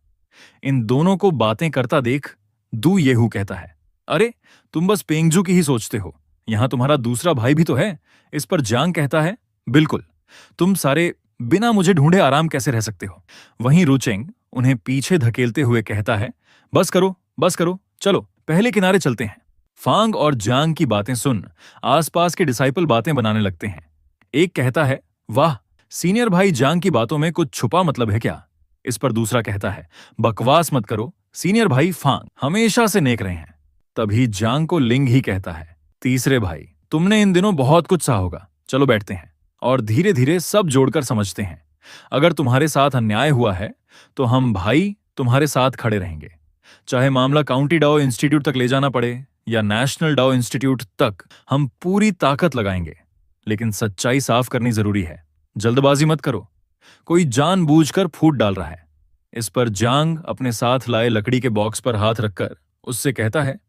इन दोनों को बातें करता देख दू येहू कहता है, अरे तुम बस पेंगजू की ही सोचते हो, यहां तुम्हारा दूसरा भाई भी तो है। इस पर जांग कहता है, बिल्कुल, तुम सारे बिना मुझे ढूंढे आराम कैसे रह सकते हो? वहीं रुचेंग उन्हें पीछे धकेलते हुए कहता है, बस करो, चलो पहले किनारे चलते हैं। फांग और जांग की बातें सुन आसपास के डिसाइपल बातें बनाने लगते हैं। एक कहता है, वाह, सीनियर भाई जांग की बातों में कुछ छुपा मतलब है क्या? इस पर दूसरा कहता है, बकवास मत करो, सीनियर भाई फांग हमेशा से नेक रहे हैं। तभी जांग को लिंग ही कहता है, तीसरे भाई, तुमने इन दिनों बहुत कुछ सहा होगा, चलो बैठते हैं और धीरे धीरे सब जोड़कर समझते हैं। अगर तुम्हारे साथ अन्याय हुआ है तो हम भाई तुम्हारे साथ खड़े रहेंगे, चाहे मामला काउंटी डाओ इंस्टीट्यूट तक ले जाना पड़े या नेशनल डाओ इंस्टीट्यूट तक, हम पूरी ताकत लगाएंगे। लेकिन सच्चाई साफ करनी जरूरी है, जल्दबाजी मत करो, कोई जानबूझकर फूट डाल रहा है। इस पर जांग अपने साथ लाए लकड़ी के बॉक्स पर हाथ रखकर उससे कहता है,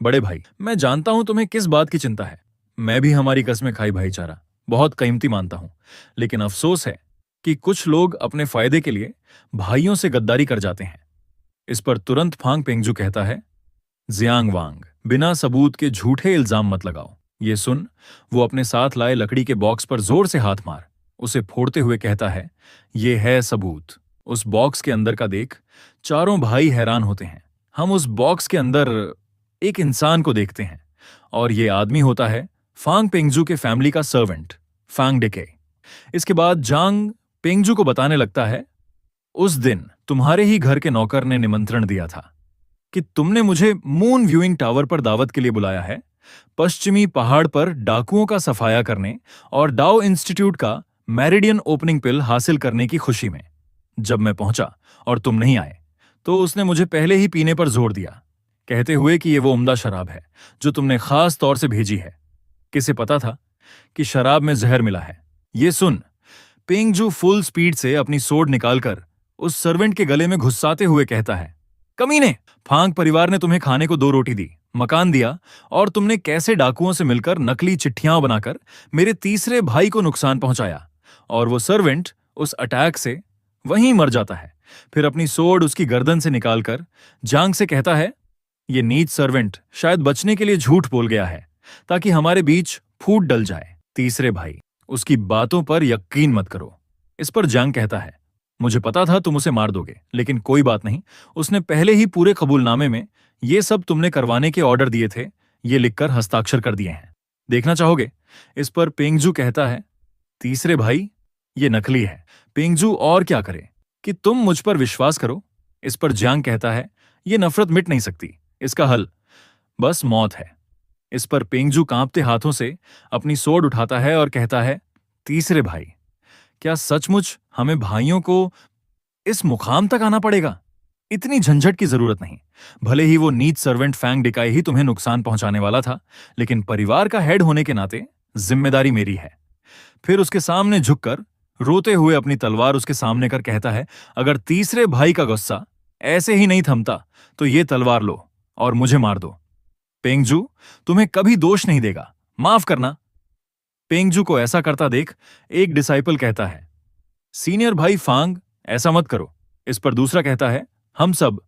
बड़े भाई, मैं जानता हूं तुम्हें किस बात की चिंता है। मैं भी हमारी कसमें खाई भाईचारा बहुत कीमती मानता हूं, लेकिन अफसोस है कि कुछ लोग अपने फायदे के लिए भाइयों से गद्दारी कर जाते हैं। इस पर तुरंत फांग पेंगजू कहता है, जियांग वांग, बिना सबूत के झूठे इल्जाम मत लगाओ। ये सुन वो अपने साथ लाए लकड़ी के बॉक्स पर जोर से हाथ मार उसे फोड़ते हुए कहता है, ये है सबूत, उस बॉक्स के अंदर का देख। चारों भाई हैरान होते हैं। हम उस बॉक्स के अंदर एक इंसान को देखते हैं, और ये आदमी होता है फांग पेंगजू के फैमिली का सर्वेंट फांग डेके। इसके बाद जांग पेंगजू को बताने लगता है, उस दिन तुम्हारे ही घर के नौकर ने निमंत्रण दिया था कि तुमने मुझे मून व्यूइंग टावर पर दावत के लिए बुलाया है, पश्चिमी पहाड़ पर डाकुओं का सफाया करने और डाओ इंस्टीट्यूट का मैरिडियन ओपनिंग पिल हासिल करने की खुशी में। जब मैं पहुंचा और तुम नहीं आए तो उसने मुझे पहले ही पीने पर जोर दिया, कहते हुए कि यह वो उम्दा शराब है जो तुमने खास तौर से भेजी है। किसे पता था कि शराब में जहर मिला है? ये सुन पेंगजू फुल स्पीड से अपनी सोड निकालकर उस सर्वेंट के गले में घुसाते हुए कहता है, कमीने, फांग परिवार ने तुम्हें खाने को 2 रोटी दी, मकान दिया, और तुमने कैसे डाकुओं से मिलकर नकली चिट्ठियां बनाकर मेरे तीसरे भाई को नुकसान पहुंचाया, और वो सर्वेंट उस अटैक से वहीं मर जाता है। फिर अपनी सोड उसकी गर्दन से निकालकर जांग से कहता है, ये नीच सर्वेंट शायद बचने के लिए झूठ बोल गया है ताकि हमारे बीच फूट डल जाए। तीसरे भाई, उसकी बातों पर यकीन मत करो। इस पर जांग कहता है, मुझे पता था तुम उसे मार दोगे, लेकिन कोई बात नहीं, उसने पहले ही पूरे कबूलनामे में ये सब तुमने करवाने के ऑर्डर दिए थे, ये लिखकर हस्ताक्षर कर दिए हैं। देखना चाहोगे? इस पर पेंगजू कहता है, तीसरे भाई, ये नकली है। पेंगजू और क्या करे कि तुम मुझ पर विश्वास करो। इस पर जांग कहता है, ये नफरत मिट नहीं सकती, इसका हल बस मौत है। इस पर पेंगजू कांपते हाथों से अपनी सोड उठाता है और कहता है, तीसरे भाई, क्या सचमुच हमें भाइयों को इस मुकाम तक आना पड़ेगा? इतनी झंझट की जरूरत नहीं। भले ही वो नीच सर्वेंट फैंग डिकाई ही तुम्हें नुकसान पहुंचाने वाला था, लेकिन परिवार का हेड होने के नाते जिम्मेदारी मेरी है। फिर उसके सामने झुककर रोते हुए अपनी तलवार उसके सामने कर कहता है, अगर तीसरे भाई का गुस्सा ऐसे ही नहीं थमता तो ये तलवार लो और मुझे मार दो। पेंगजू तुम्हें कभी दोष नहीं देगा, माफ करना। पेंगजू को ऐसा करता देख एक डिसाइपल कहता है, सीनियर भाई फांग, ऐसा मत करो। इस पर दूसरा कहता है, हम सब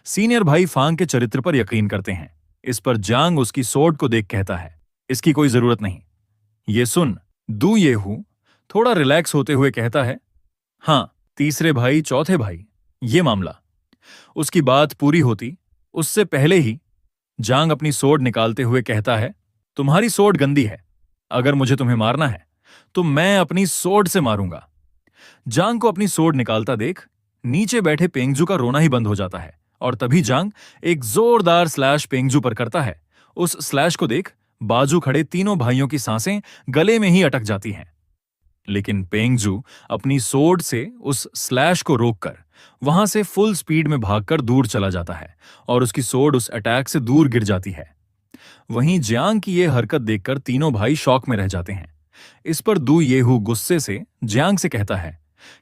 सीनियर भाई फांग के चरित्र पर यकीन करते हैं। इस पर जांग उसकी सोड को देख कहता है, इसकी कोई जरूरत नहीं। ये सुन दू येहू थोड़ा रिलैक्स होते हुए कहता है, हाँ, तीसरे भाई, चौथे भाई, ये मामला। उसकी बात पूरी होती उससे पहले ही जांग अपनी सोड निकालते हुए कहता है, तुम्हारी सोड गंदी है। अगर मुझे तुम्हें मारना है तो मैं अपनी सोड से मारूंगा। जांग को अपनी सोड निकालता देख नीचे बैठे पेंगजू का रोना ही बंद हो जाता है और तभी जांग एक जोरदार स्लैश पेंगजू पर करता है। उस स्लैश को देख बाजू खड़े तीनों भाइयों की सांसें गले में ही अटक जाती हैं। लेकिन पेंगजू अपनी सोड से उस स्लैश को रोककर वहां से फुल स्पीड में भागकर दूर चला जाता है और उसकी सोड उस अटैक से दूर गिर जाती है। वहीं जियांग की यह हरकत देखकर तीनों भाई शॉक में रह जाते हैं। इस पर दू येहू गुस्से से जियांग से कहता है,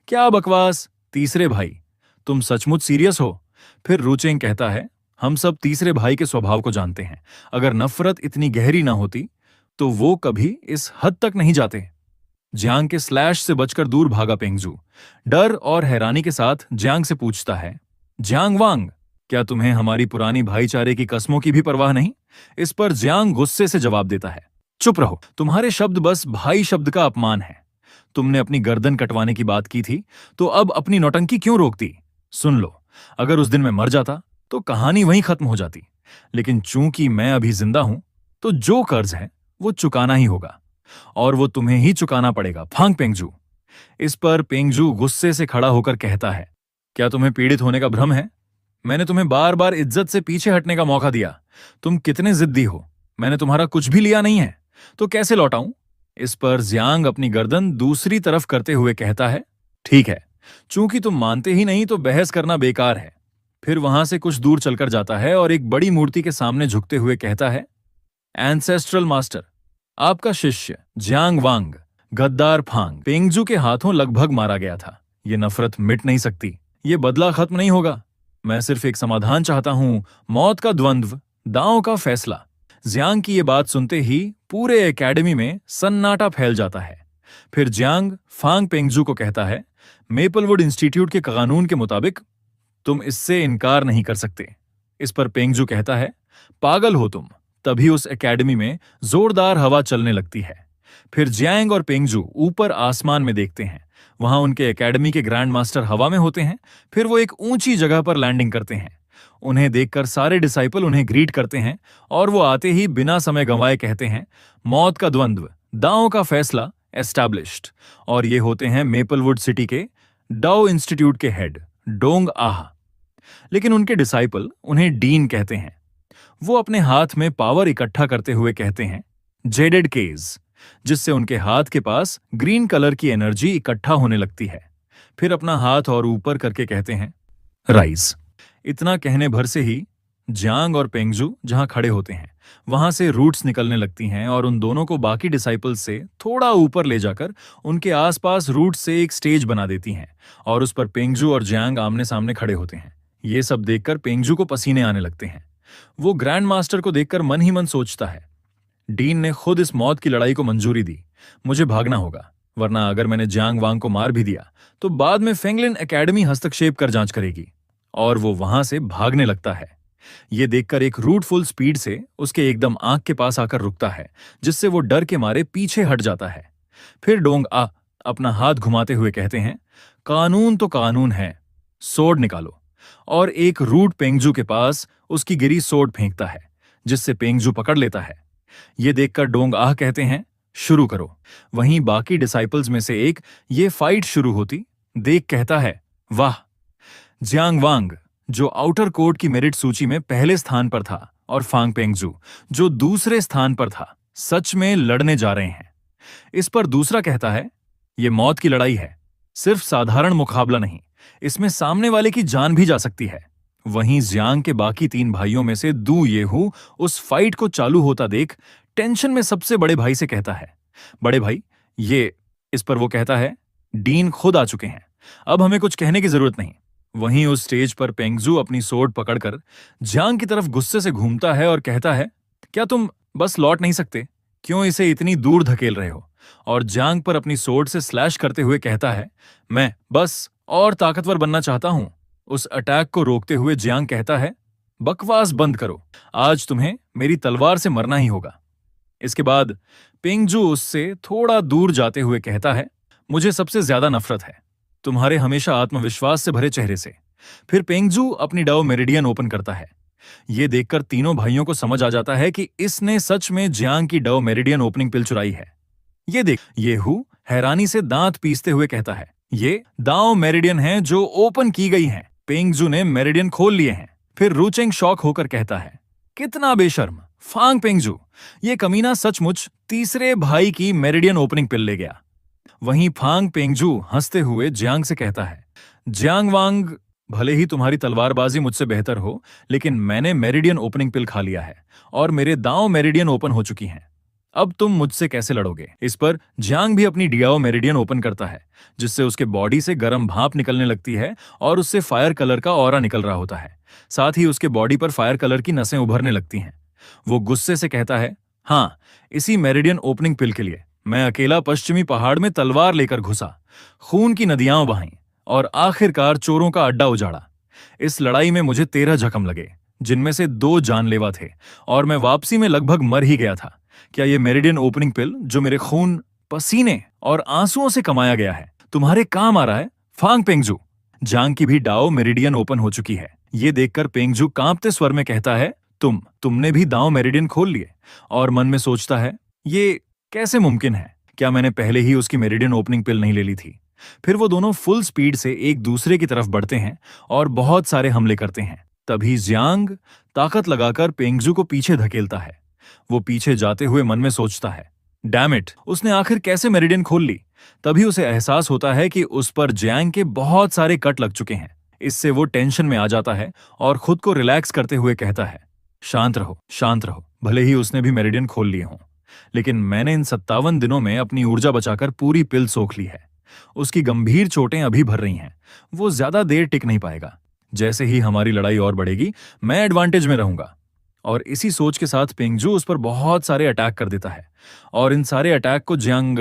क्या बकवास तीसरे भाई, तुम सचमुच सीरियस हो? फिर रूचेंग कहता है, हम सब तीसरे भाई के स्वभाव को जानते हैं। अगर नफरत इतनी गहरी ना होती तो वो कभी इस हद तक नहीं जाते। जियांग के स्लैश से बचकर दूर भागा पेंगजू डर और हैरानी के साथ जियांग से पूछता है, जियांग वांग, क्या तुम्हें हमारी पुरानी भाईचारे की कस्मों की भी परवाह नहीं? इस पर जियांग गुस्से से जवाब देता है, चुप रहो, तुम्हारे शब्द बस भाई शब्द का अपमान है। तुमने अपनी गर्दन कटवाने की बात की थी तो अब अपनी नौटंकी क्यों रोकती? सुन लो, अगर उस दिन मैं मर जाता तो कहानी वहीं खत्म हो जाती, लेकिन चूंकि मैं अभी जिंदा हूं तो जो कर्ज है वो चुकाना ही होगा और वो तुम्हें ही चुकाना पड़ेगा, फांग पेंगजू। इस पर पेंगजू गुस्से से खड़ा होकर कहता है, क्या तुम्हें पीड़ित होने का भ्रम है? मैंने तुम्हें बार बार इज्जत से पीछे हटने का मौका दिया, तुम कितने जिद्दी हो। मैंने तुम्हारा कुछ भी लिया नहीं है तो कैसे लौटाऊं? इस पर जियांग अपनी गर्दन दूसरी तरफ करते हुए कहता है, ठीक है, चूंकि तुम मानते ही नहीं तो बहस करना बेकार है। फिर वहां से कुछ दूर चलकर जाता है और एक बड़ी मूर्ति के सामने झुकते हुए कहता है, एंसेस्ट्रल मास्टर, आपका शिष्य जियांग वांग, गद्दार फांग पेंगजू के हाथों लगभग मारा गया था। ये नफरत मिट नहीं सकती, ये बदला खत्म नहीं होगा। मैं सिर्फ एक समाधान चाहता हूं, मौत का द्वंद्व, दांव का फैसला। जियांग की ये बात सुनते ही पूरे एकेडमी में सन्नाटा फैल जाता है। फिर जियांग फांग पेंगजू को कहता है, मेपलवुड इंस्टीट्यूट के कानून के मुताबिक तुम इससे इनकार नहीं कर सकते। इस पर पेंगजू कहता है, पागल हो तुम। तभी उस एकेडमी में जोरदार हवा चलने लगती है। फिर जियांग और पेंगजू ऊपर आसमान में देखते हैं। वहां उनके एकेडमी के ग्रैंड मास्टर हवा में होते हैं। फिर वो एक ऊंची जगह पर लैंडिंग करते हैं। उन्हें देखकर सारे डिसाइपल उन्हें ग्रीट करते हैं और वो आते ही बिना समय गंवाए कहते हैं, मौत का द्वंद्व, दांव का फैसला एस्टैब्लिश्ड। और ये होते हैं मेपलवुड सिटी के डाओ इंस्टीट्यूट के हेड डोंग आह। लेकिन उनके डिसाइपल उन्हें डीन कहते हैं। वो अपने हाथ में पावर इकट्ठा करते हुए कहते हैं, जेडेड केज, जिससे उनके हाथ के पास ग्रीन कलर की एनर्जी इकट्ठा होने लगती है। फिर अपना हाथ और ऊपर करके कहते हैं, राइज। इतना कहने भर से ही जियांग और पेंगजू जहां खड़े होते हैं वहां से रूट्स निकलने लगती हैं और उन दोनों को बाकी डिसाइपल्स से थोड़ा ऊपर ले जाकर उनके आसपास रूट्स से एक स्टेज बना देती हैं और उस पर पेंगजू और जियांग आमने सामने खड़े होते हैं। ये सब देखकर पेंगजू को पसीने आने लगते हैं। वो ग्रैंड मास्टर को देखकर मन ही मन सोचता है, डीन ने खुद इस मौत की लड़ाई को मंजूरी दी, मुझे भागना होगा, वरना अगर मैंने जियांग वांग को मार भी दिया तो बाद में फेंगलिन एकेडमी हस्तक्षेप कर जांच करेगी। और वो वहां से भागने लगता है। ये देखकर एक रूट फुल स्पीड से उसके एकदम आंख के पास आकर रुकता है, जिससे वो डर के मारे पीछे हट जाता है। फिर डोंग आ अपना हाथ घुमाते हुए कहते हैं, कानून तो कानून है, सोड निकालो। और एक रूट पेंगजू के पास उसकी गिरी सोड फेंकता है, जिससे पेंगजू पकड़ लेता है। ये देखकर डोंग आह कहते हैं, शुरू करो। वहीं बाकी डिसाइपल्स में से एक ये फाइट शुरू होती देख कहता है, वाह। जियांग वांग, जो आउटर कोर्ट की मेरिट सूची में पहले स्थान पर था, और फांग पेंगजू, जो दूसरे स्थान पर था, सच में लड़ने जा रहे हैं। इस पर दूसरा कहता है, यह मौत की लड़ाई है, सिर्फ साधारण मुकाबला नहीं, इसमें सामने वाले की जान भी जा सकती है। वहीं जियांग के बाकी तीन भाइयों में से दू येहू उस फाइट को चालू होता देख टेंशन में सबसे बड़े भाई से कहता है, बड़े भाई ये। इस पर वो कहता है, डीन खुद आ चुके हैं, अब हमें कुछ कहने की जरूरत नहीं। वहीं उस स्टेज पर पेंगजू अपनी सोड पकड़कर जियांग की तरफ गुस्से से घूमता है और कहता है, क्या तुम बस लौट नहीं सकते? क्यों इसे इतनी दूर धकेल रहे हो? और जियांग पर अपनी सोड से स्लैश करते हुए कहता है, मैं बस और ताकतवर बनना चाहता हूं। उस अटैक को रोकते हुए जियांग कहता है, बकवास बंद करो, आज तुम्हें मेरी तलवार से मरना ही होगा। इसके बाद पेंगजू उससे थोड़ा दूर जाते हुए कहता है, मुझे सबसे ज्यादा नफरत है तुम्हारे हमेशा आत्मविश्वास से भरे चेहरे से। फिर पेंगजू अपनी डाओ मेरिडियन ओपन करता है। ये देखकर तीनों भाइयों को समझ आ जाता है कि इसने सच में जियांग की डाओ मेरिडियन ओपनिंग पिल चुराई है। ये देख, येहू हैरानी से दांत पीसते हुए कहता है, ये दाओ मेरिडियन है जो ओपन की गई है। पेंगजू ने मेरिडियन खोल लिए हैं। फिर रूचेंग शॉक होकर कहता है, कितना बेशर्म फांग पेंगजू, ये कमीना सचमुच तीसरे भाई की मेरिडियन ओपनिंग पिल ले गया। वहीं फांग पेंगजू हंसते हुए जियांग से कहता है, जियांग वांग, भले ही तुम्हारी तलवारबाजी मुझसे बेहतर हो, लेकिन मैंने मेरिडियन ओपनिंग पिल खा लिया है और मेरे दांव मेरिडियन ओपन हो चुकी हैं। अब तुम मुझसे कैसे लड़ोगे? इस पर जियांग भी अपनी डियाओ मेरिडियन ओपन करता है, जिससे उसके बॉडी से गर्म भाप निकलने लगती है और उससे फायर कलर का ऑरा निकल रहा होता है। साथ ही उसके बॉडी पर फायर कलर की नसें उभरने लगती हैं। वो गुस्से से कहता है, हाँ, इसी मेरिडियन ओपनिंग पिल के लिए मैं अकेला पश्चिमी पहाड़ में तलवार लेकर घुसा, खून की नदियां बहाईं और आखिरकार चोरों का अड्डा उजाड़ा। इस लड़ाई में मुझे 13 जख्म लगे, जिनमें से 2 जानलेवा थे, और मैं वापसी में लगभग मर ही गया था। क्या ये मेरिडियन ओपनिंग पिल, जो मेरे खून, पसीने और आंसुओं से कमाया गया है, तुम्हारे काम आ रहा है? फांग पेंगजू, जांग की भी डाओ मेरिडियन ओपन हो चुकी है। ये देखकर पेंगजू कांपते स्वर में कहता है, तुमने भी दाओ मेरिडियन खोल लिए? और मन में सोचता है, ये कैसे मुमकिन है? क्या मैंने पहले ही उसकी मेरिडियन ओपनिंग पिल नहीं ले ली थी? फिर वो दोनों फुल स्पीड से एक दूसरे की तरफ बढ़ते हैं और बहुत सारे हमले करते हैं। तभी जियांग ताकत लगाकर पेंगजू को पीछे धकेलता है। वो पीछे जाते हुए मन में सोचता है, डैम इट, उसने आखिर कैसे मेरिडियन खोल ली? तभी उसे एहसास होता है कि उस पर जियांग के बहुत सारे कट लग चुके हैं। इससे वो टेंशन में आ जाता है और खुद को रिलैक्स करते हुए कहता है, शांत रहो, शांत रहो। भले ही उसने भी मेरिडियन खोल लिए हों, लेकिन मैंने इन 57 दिनों में अपनी ऊर्जा बचाकर पूरी पिल सोख ली है। उसकी गंभीर चोटें अभी भर रही हैं, वो ज्यादा देर टिक नहीं पाएगा। जैसे ही हमारी लड़ाई और बढ़ेगी, मैं एडवांटेज में रहूंगा। और इसी सोच के साथ पेंगजू उस पर बहुत सारे अटैक कर देता है, और इन सारे अटैक को जियांग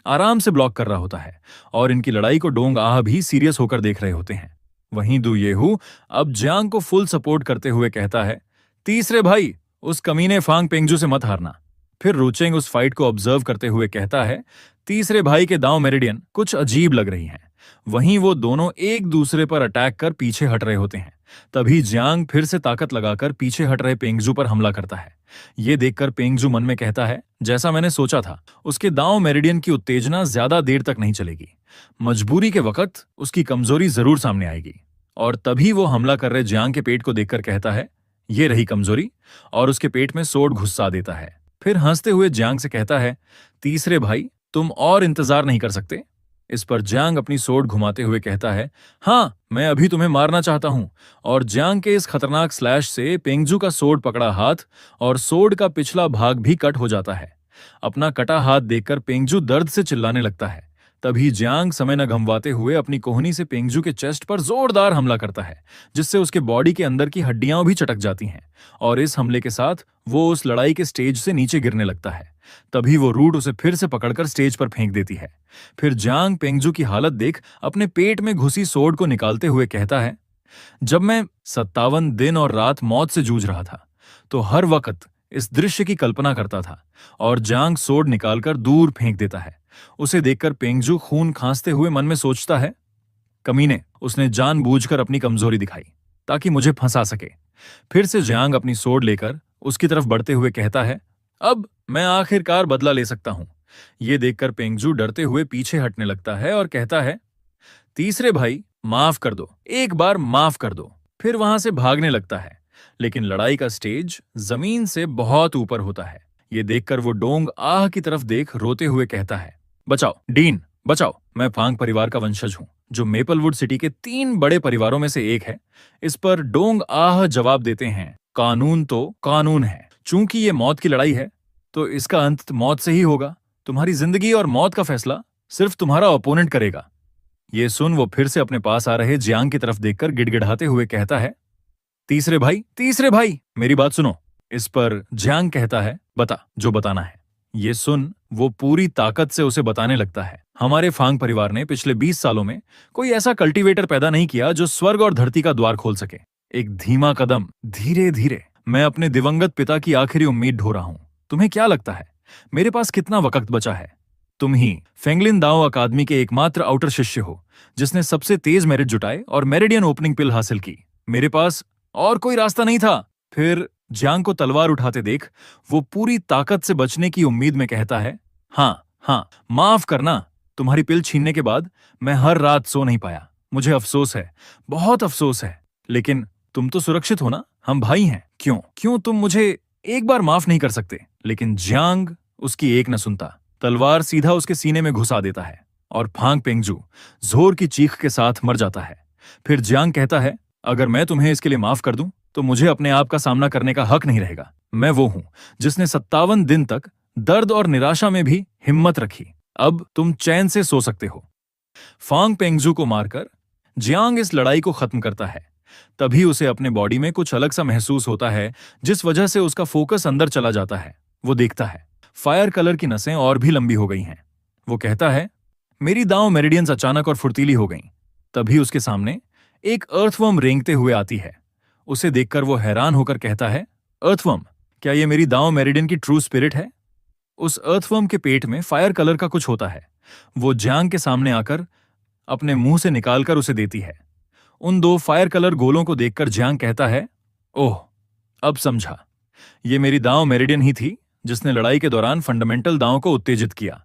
आराम से ब्लॉक कर रहा होता है, और इनकी लड़ाई को डोंग आह भी सीरियस होकर देख रहे होते हैं। वहीं दु येहू अब जियांग को फुल सपोर्ट करते हुए कहता है, तीसरे भाई, उस कमीने फांग पेंगजू से मत हारना। फिर रूचेंग उस फाइट को ऑब्जर्व करते हुए कहता है, तीसरे भाई के दांव मेरिडियन कुछ अजीब लग रही हैं। वहीं वो दोनों एक दूसरे पर अटैक कर पीछे हट रहे होते हैं। तभी जियांग फिर से ताकत लगाकर पीछे हट रहे पेंगजू पर हमला करता है। ये देखकर पेंगजू मन में कहता है, जैसा मैंने सोचा था, उसके दांव मेरिडियन की उत्तेजना ज्यादा देर तक नहीं चलेगी। मजबूरी के वक्त उसकी कमजोरी जरूर सामने आएगी। और तभी वो हमला कर रहे जियांग के पेट को देखकर कहता है, ये रही कमजोरी, और उसके पेट में सोड घुसा देता है। फिर हंसते हुए जियांग से कहता है, तीसरे भाई, तुम और इंतजार नहीं कर सकते? इस पर जियांग अपनी सोड घुमाते हुए कहता है, हाँ, मैं अभी तुम्हें मारना चाहता हूं। और जियांग के इस खतरनाक स्लैश से पेंगजू का सोड पकड़ा हाथ और सोड का पिछला भाग भी कट हो जाता है। अपना कटा हाथ देखकर पेंगजू दर्द से चिल्लाने लगता है। तभी जियांग समय न गंवाते हुए अपनी कोहनी से पेंगजू के चेस्ट पर जोरदार हमला करता है, जिससे उसके बॉडी के अंदर की हड्डियां भी चटक जाती हैं, और इस हमले के साथ वो उस लड़ाई के स्टेज से नीचे गिरने लगता है। तभी वो रूट उसे फिर से पकड़कर स्टेज पर फेंक देती है। फिर जियांग पेंगजू की हालत देख अपने पेट में घुसी सोड को निकालते हुए कहता है, जब मैं 57 दिन और रात मौत से जूझ रहा था, तो हर वक्त इस दृश्य की कल्पना करता था। और जियांग सोड निकालकर दूर फेंक देता है। उसे देखकर पेंगजू खून खांसते हुए मन में सोचता है, कमीने, उसने जानबूझकर अपनी कमजोरी दिखाई ताकि मुझे फंसा सके। फिर से जियांग अपनी सोड लेकर उसकी तरफ बढ़ते हुए कहता है, अब मैं आखिरकार बदला ले सकता हूं। ये देखकर पेंगजू डरते हुए पीछे हटने लगता है और कहता है, तीसरे भाई, माफ कर दो, एक बार माफ कर दो। फिर वहां से भागने लगता है, लेकिन लड़ाई का स्टेज जमीन से बहुत ऊपर होता है। ये देखकर वो डोंग आह की तरफ देख रोते हुए कहता है, बचाओ डीन, बचाओ, मैं फांग परिवार का वंशज हूं, जो मेपलवुड सिटी के 3 बड़े परिवारों में से एक है। इस पर डोंग आह जवाब देते हैं, कानून तो कानून है। चूंकि ये मौत की लड़ाई है, तो इसका अंत मौत से ही होगा। तुम्हारी जिंदगी और मौत का फैसला सिर्फ तुम्हारा ओपोनेंट करेगा। ये सुन वो फिर से अपने पास आ रहे जियांग की तरफ देखकर गिड़गिड़ाते हुए कहता है, तीसरे भाई, मेरी बात सुनो। इस पर जियांग कहता है, बता जो बताना है। ये सुन वो पूरी ताकत से उसे बताने लगता है, हमारे फांग परिवार ने पिछले 20 सालों में कोई ऐसा कल्टीवेटर पैदा नहीं किया जो स्वर्ग और धरती का द्वार खोल सके। एक धीमा कदम, धीरे धीरे मैं अपने दिवंगत पिता की आखिरी उम्मीद ढो रहा हूं। तुम्हें क्या लगता है मेरे पास कितना वक्त बचा है? तुम ही फेंगलिन दाओ अकादमी के एकमात्र आउटर शिष्य हो जिसने सबसे तेज मेरिट जुटाए और मेरिडियन ओपनिंग पिल हासिल की। मेरे पास और कोई रास्ता नहीं था। फिर जियांग को तलवार उठाते देख वो पूरी ताकत से बचने की उम्मीद में कहता है, हाँ हाँ, माफ करना, तुम्हारी पिल छीनने के बाद मैं हर रात सो नहीं पाया। मुझे अफसोस है, बहुत अफसोस है। लेकिन तुम तो सुरक्षित हो ना, हम भाई हैं। क्यों क्यों तुम मुझे एक बार माफ नहीं कर सकते? लेकिन जियांग उसकी एक न सुनता, तलवार सीधा उसके सीने में घुसा देता है और फांग पेंगजू जोर की चीख के साथ मर जाता है। फिर जियांग कहता है, अगर मैं तुम्हें इसके लिए माफ कर दूं तो मुझे अपने आप का सामना करने का हक नहीं रहेगा। मैं वो हूं जिसने 57 दिन तक दर्द और निराशा में भी हिम्मत रखी। अब तुम चैन से सो सकते हो। फांग पेंगजू को मारकर जियांग इस लड़ाई को खत्म करता है। तभी उसे अपने बॉडी में कुछ अलग सा महसूस होता है, जिस वजह से उसका फोकस अंदर चला जाता है। वो देखता है फायर कलर की नसें और भी लंबी हो गई हैं। वो कहता है, मेरी दांव मेरिडियंस अचानक और फुर्तीली हो गईं। तभी उसके सामने एक अर्थवर्म रेंगते हुए आती है। उसे देखकर वो हैरान होकर कहता है, अर्थवर्म, क्या ये मेरी दांव मेरिडियन की ट्रू स्पिरिट है? उस अर्थवर्म के पेट में फायर कलर का कुछ होता है। वो जियांग के सामने आकर अपने मुंह से निकालकर उसे देती है। उन दो फायर कलर गोलों को देखकर जियांग कहता है, ओह, अब समझा, ये मेरी दांव मेरिडियन ही थी जिसने लड़ाई के दौरान फंडामेंटल दांव को उत्तेजित किया।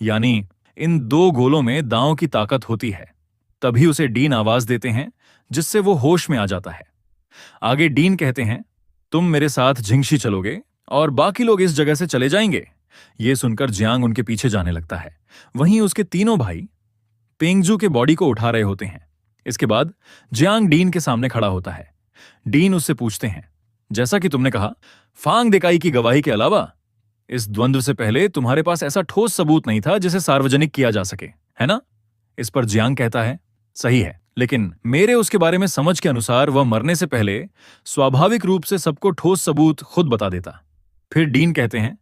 यानी इन दो गोलों में दांव की ताकत होती है। तभी उसे डीन आवाज देते हैं, जिससे वो होश में आ जाता है। आगे डीन कहते हैं, तुम मेरे साथ झिंगशी चलोगे और बाकी लोग इस जगह से चले जाएंगे। ये सुनकर जियांग उनके पीछे जाने लगता है। वहीं उसके तीनों भाई पेंगजू के बॉडी को उठा रहे होते हैं। इसके बाद जियांग डीन के सामने खड़ा होता है। डीन उससे पूछते हैं, जैसा कि तुमने कहा, फांग देकाई की गवाही के अलावा इस द्वंद्व से पहले तुम्हारे पास ऐसा ठोस सबूत नहीं था जिसे सार्वजनिक किया जा सके, है ना? इस पर जियांग कहता है, सही है, लेकिन मेरे उसके बारे में समझ के अनुसार वह मरने से पहले स्वाभाविक रूप से सबको ठोस सबूत खुद बता देता। फिर डीन कहते हैं,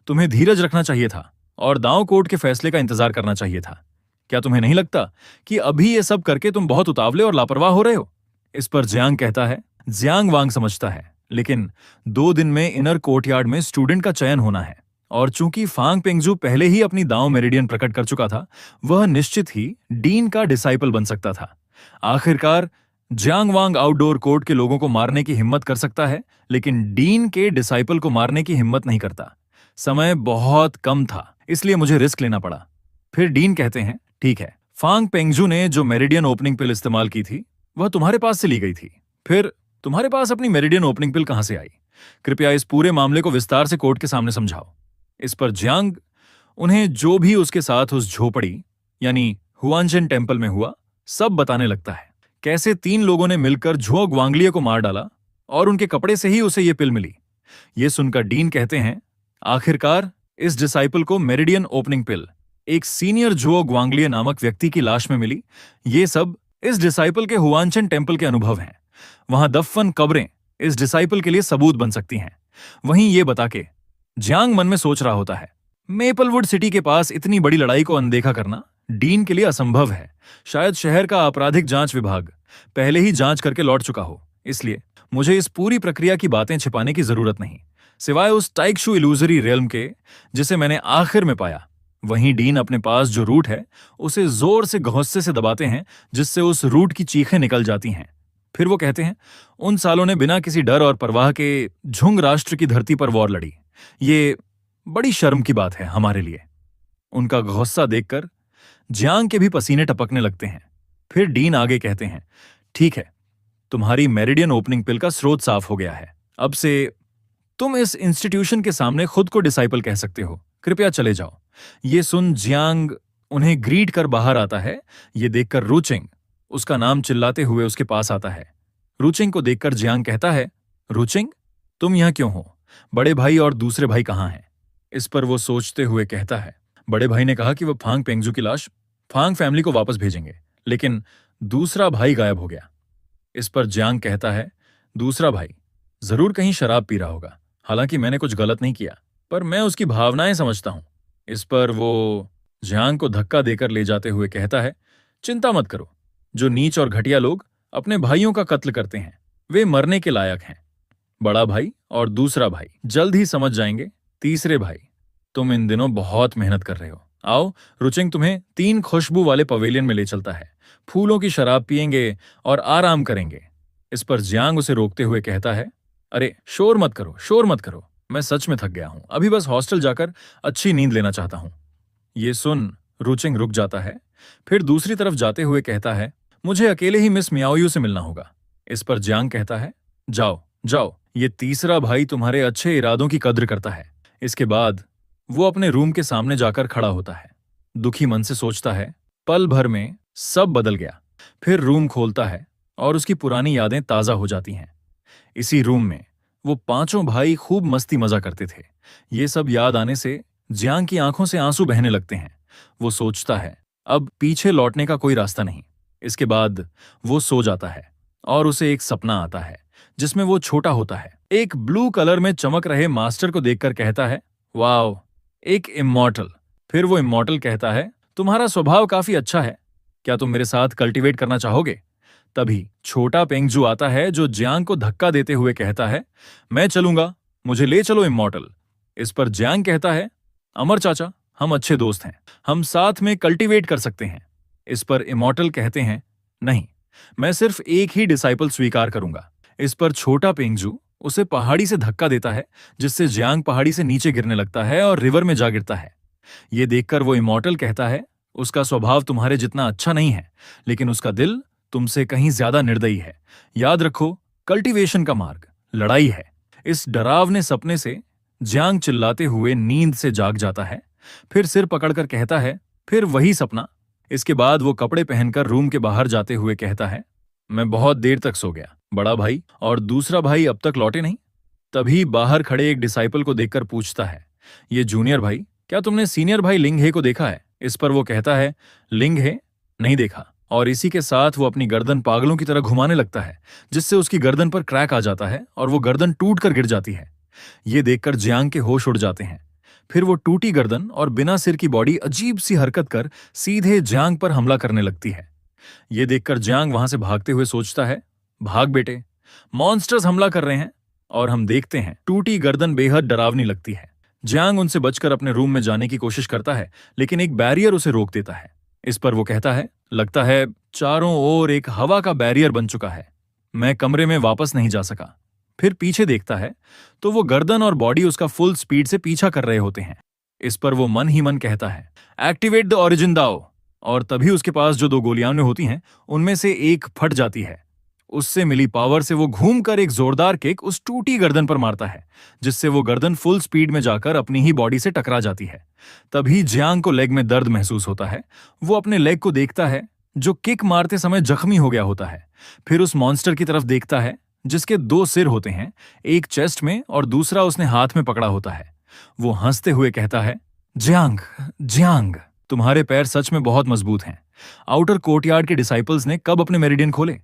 तुम्हें धीरज रखना चाहिए था और दांव कोर्ट के फैसले का इंतजार करना चाहिए था। क्या तुम्हें नहीं लगता कि अभी ये सब करके तुम बहुत उतावले और लापरवाह हो रहे हो? इस पर जियांग कहता है, जियांग वांग समझता है, लेकिन 2 दिन में इनर कोर्टयार्ड में स्टूडेंट का चयन होना है और चूंकि फांग पेंगजू पहले ही अपनी दांव मेरिडियन प्रकट कर चुका था, वह निश्चित ही डीन का डिसाइपल बन सकता था। आखिरकार जियांग वांग आउटडोर कोर्ट के लोगों को मारने की हिम्मत कर सकता है, लेकिन डीन के डिसाइपल को मारने की हिम्मत नहीं करता। समय बहुत कम था, इसलिए मुझे रिस्क लेना पड़ा। फिर डीन कहते हैं, ठीक है, फांग पेंगजू ने जो मेरिडियन ओपनिंग पिल इस्तेमाल की थी वह तुम्हारे पास से ली गई थी। फिर तुम्हारे पास अपनी मेरिडियन ओपनिंग पिल कहां से आई? कृपया इस पूरे मामले को विस्तार से कोर्ट के सामने समझाओ। इस पर जियांग उन्हें जो भी उसके साथ उस झोपड़ी यानी हुआनचेन टेम्पल में हुआ सब बताने लगता है। कैसे 3 लोगों ने मिलकर झुओ ग्वांगलिया को मार डाला और उनके कपड़े से ही उसे ये पिल मिली। ये सुनकर डीन कहते हैं, आखिरकार इस डिसाइपल को मेरिडियन ओपनिंग पिल एक सीनियर झुओ ग्वांगलिया नामक व्यक्ति की लाश में मिली। ये सब इस डिसाइपल के हुआनचेन टेम्पल के अनुभव हैं। वहां दफन कब्रें इस डिसाइपल के लिए सबूत बन सकती हैं। वहीं ये बता के जियांग मन में सोच रहा होता है, मेपलवुड सिटी के पास इतनी बड़ी लड़ाई को अनदेखा करना डीन के लिए असंभव है। शायद शहर का आपराधिक जांच विभाग पहले ही जांच करके लौट चुका हो, इसलिए मुझे इस पूरी प्रक्रिया की बातें छिपाने की जरूरत नहीं, सिवाय उस टाइक्शू इल्यूजरी रेल्म के जिसे मैंने आखिर में पाया। वहीं डीन अपने पास जो रूट है उसे जोर से घोंसे से दबाते हैं, जिससे उस रूट की चीखें निकल जाती हैं। फिर वो कहते हैं, उन सालों ने बिना किसी डर और परवाह के झुंग राष्ट्र की धरती पर वॉर लड़ी। ये बड़ी शर्म की बात है हमारे लिए। उनका गुस्सा देखकर जियांग के भी पसीने टपकने लगते हैं। फिर डीन आगे कहते हैं, ठीक है, तुम्हारी मेरिडियन ओपनिंग पिल का स्रोत साफ हो गया है। अब से तुम इस इंस्टीट्यूशन के सामने खुद को डिसाइपल कह सकते हो। कृपया चले जाओ। ये सुन जियांग उन्हें ग्रीट कर बाहर आता है। ये देखकर रुचिंग उसका नाम चिल्लाते हुए उसके पास आता है। रुचिंग को देखकर जियांग कहता है, रुचिंग, तुम यहां क्यों हो? बड़े भाई और दूसरे भाई कहां हैं? इस पर वो सोचते हुए कहता है, बड़े भाई ने कहा कि वो फांग पेंगजू की लाश फांग फैमिली को वापस भेजेंगे, लेकिन दूसरा भाई गायब हो गया। इस पर जियांग कहता है, दूसरा भाई जरूर कहीं शराब पी रहा होगा। हालांकि मैंने कुछ गलत नहीं किया, पर मैं उसकी भावनाएं समझता हूं। इस पर वो जियांग को धक्का देकर ले जाते हुए कहता है, चिंता मत करो, जो नीच और घटिया लोग अपने भाइयों का कत्ल करते हैं वे मरने के लायक हैं। बड़ा भाई और दूसरा भाई जल्द ही समझ जाएंगे। तीसरे भाई, तुम इन दिनों बहुत मेहनत कर रहे हो, आओ, रुचिंग तुम्हें 3 खुशबू वाले पवेलियन में ले चलता है। फूलों की शराब पियेंगे और आराम करेंगे। इस पर जियांग उसे रोकते हुए कहता है, अरे शोर मत करो, शोर मत करो, मैं सच में थक गया हूं, अभी बस हॉस्टल जाकर अच्छी नींद लेना चाहता हूं। ये सुन रुचिंग रुक जाता है, फिर दूसरी तरफ जाते हुए कहता है, मुझे अकेले ही मिस मियाओयू से मिलना होगा। इस पर जियांग कहता है, जाओ जाओ, ये तीसरा भाई तुम्हारे अच्छे इरादों की कद्र करता है। इसके बाद वो अपने रूम के सामने जाकर खड़ा होता है। दुखी मन से सोचता है, पल भर में सब बदल गया। फिर रूम खोलता है और उसकी पुरानी यादें ताजा हो जाती हैं। इसी रूम में वो पांचों भाई खूब मस्ती मजा करते थे। ये सब याद आने से जियांग की आंखों से आंसू बहने लगते हैं। वो सोचता है, अब पीछे लौटने का कोई रास्ता नहीं। इसके बाद वो सो जाता है और उसे एक सपना आता है जिसमें वो छोटा होता है, एक ब्लू कलर में चमक रहे मास्टर को देखकर कहता है, वाओ, एक इमॉर्टल। फिर वो इमॉर्टल कहता है, तुम्हारा स्वभाव काफी अच्छा है, क्या तुम मेरे साथ कल्टीवेट करना चाहोगे? तभी छोटा पेंगजू आता है जो जियांग को धक्का देते हुए कहता है, मैं चलूंगा, मुझे ले चलो इमॉर्टल। इस पर जियांग कहता है, अमर चाचा, हम अच्छे दोस्त हैं, हम साथ में कल्टीवेट कर सकते हैं। इस पर इमॉर्टल कहते हैं, नहीं, मैं सिर्फ एक ही डिसाइपल स्वीकार करूंगा। इस पर छोटा पेंगजू उसे पहाड़ी से धक्का देता है, जिससे जियांग पहाड़ी से नीचे गिरने लगता है और रिवर में जा गिरता है। ये देखकर वो इमॉर्टल कहता है, उसका स्वभाव तुम्हारे जितना अच्छा नहीं है, लेकिन उसका दिल तुमसे कहीं ज्यादा निर्दयी है। याद रखो, कल्टीवेशन का मार्ग लड़ाई है। इस डरावने सपने से जियांग चिल्लाते हुए नींद से जाग जाता है, फिर सिर पकड़कर कहता है, फिर वही सपना। इसके बाद वो कपड़े पहनकर रूम के बाहर जाते हुए कहता है, मैं बहुत देर तक सो गया, बड़ा भाई और दूसरा भाई अब तक लौटे नहीं। तभी बाहर खड़े एक डिसाइपल को देखकर पूछता है, ये जूनियर भाई, क्या तुमने सीनियर भाई लिंगहे को देखा है? इस पर वो कहता है, लिंगहे? नहीं देखा। और इसी के साथ वो अपनी गर्दन पागलों की तरह घुमाने लगता है, जिससे उसकी गर्दन पर क्रैक आ जाता है और वो गर्दन टूट कर गिर जाती है। ये देखकर जियांग के होश उड़ जाते हैं। फिर वो टूटी गर्दन और बिना सिर की बॉडी अजीब सी हरकत कर सीधे जियांग पर हमला करने लगती है। ये देखकर जियांग वहां से भागते हुए सोचता है, भाग बेटे, मॉन्स्टर्स हमला कर रहे हैं। और हम देखते हैं टूटी गर्दन बेहद डरावनी लगती है। जियांग उनसे बचकर अपने रूम में जाने की कोशिश करता है, लेकिन एक बैरियर उसे रोक देता है। इस पर वो कहता है, लगता है चारों ओर एक हवा का बैरियर बन चुका है, मैं कमरे में वापस नहीं जा सका। फिर पीछे देखता है तो वो गर्दन और बॉडी उसका फुल स्पीड से पीछा कर रहे होते हैं। इस पर वो मन ही मन कहता है, एक्टिवेट द ओरिजिन दाओ। और तभी उसके पास जो 2 गोलियां होती हैं, उनमें से एक फट जाती है। उससे मिली पावर से वो घूमकर एक जोरदार किक उस टूटी गर्दन पर मारता है, जिससे वो गर्दन फुल स्पीड में जाकर अपनी ही बॉडी से टकरा जाती है। तभी जियांग को लेग में दर्द महसूस होता है। वो अपने लेग को देखता है जो किक मारते समय जख्मी हो गया होता है। फिर उस मॉन्स्टर की तरफ देखता है जिसके 2 सिर होते हैं, एक चेस्ट में और दूसरा उसने हाथ में पकड़ा होता है। वो हंसते हुए कहता है, जियांग, जियांग, तुम्हारे पैर सच में बहुत मजबूत हैं। आउटर कोर्टयार्ड के डिसाइपल्स ने कब अपने मेरिडियन खोले?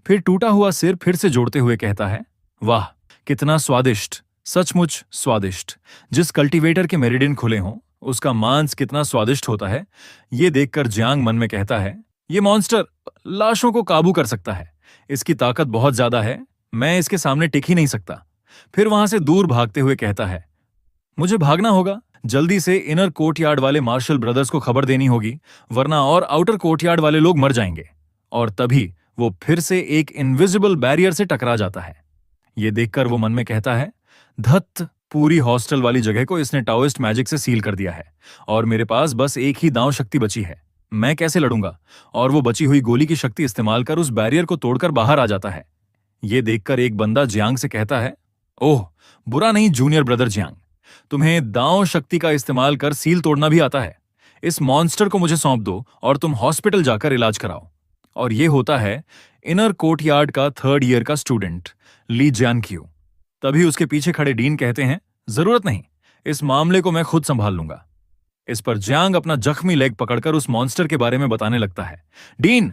फिर टूटा हुआ सिर फिर से जोड़ते हुए कहता है, वाह, कितना स्वादिष्ट, सचमुच स्वादिष्ट। जिस कल्टीवेटर के मेरिडियन खुले हों, उसका मांस कितना स्वादिष्ट होता है। ये देखकर जियांग मन में कहता है, ये मॉन्स्टर लाशों को काबू कर सकता है, इसकी ताकत बहुत ज्यादा है, मैं इसके सामने टिक ही नहीं सकता। फिर वहां से दूर भागते हुए कहता है, मुझे भागना होगा, जल्दी से इनर कोर्टयार्ड वाले मार्शल ब्रदर्स को खबर देनी होगी, वरना और आउटर कोर्टयार्ड वाले लोग मर जाएंगे। और तभी वो फिर से एक इनविजिबल बैरियर से टकरा जाता है। ये देखकर वो मन में कहता है, धत, पूरी हॉस्टल वाली जगह को इसने टाओइस्ट मैजिक से सील कर दिया है और मेरे पास बस एक ही दांव शक्ति बची है, मैं कैसे लड़ूंगा? और वो बची हुई गोली की शक्ति इस्तेमाल कर उस बैरियर को तोड़कर बाहर आ जाता है। ये देखकर एक बंदा जियांग से कहता है, ओह, बुरा नहीं जूनियर ब्रदर जियांग, तुम्हें दांव शक्ति का इस्तेमाल कर सील तोड़ना भी आता है। इस मॉन्स्टर को मुझे सौंप दो और तुम हॉस्पिटल जाकर इलाज कराओ। और ये होता है इनर कोर्टयार्ड का 3rd ईयर का स्टूडेंट ली जियानक्यू। तभी उसके पीछे खड़े डीन कहते हैं, जरूरत नहीं, इस मामले को मैं खुद संभाल लूंगा। इस पर जियांग अपना जख्मी लेग पकड़कर उस मॉन्स्टर के बारे में बताने लगता है। डीन,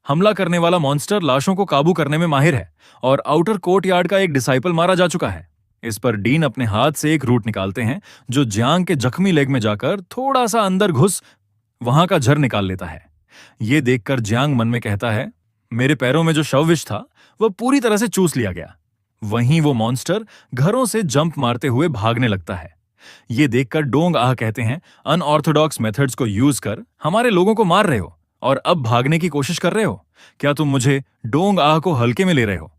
हमला करने वाला मॉन्स्टर लाशों को काबू करने में माहिर है और आउटर कोर्टयार्ड का एक डिसाइपल मारा जा चुका है। इस पर डीन अपने हाथ से एक रूट निकालते हैं जो जियांग के जख्मी लेग में जाकर थोड़ा सा अंदर घुस वहां का जर निकाल लेता है। ये देखकर जियांग मन में कहता है, मेरे पैरों में जो शवविष था वह पूरी तरह से चूस लिया गया। वहीं वो मॉन्स्टर घरों से जंप मारते हुए भागने लगता है। ये देखकर डोंग आह कहते हैं, अनऑर्थोडॉक्स मेथड्स को यूज कर हमारे लोगों को मार रहे हो और अब भागने की कोशिश कर रहे हो। क्या तुम मुझे डोंग आह को हल्के में ले रहे हो?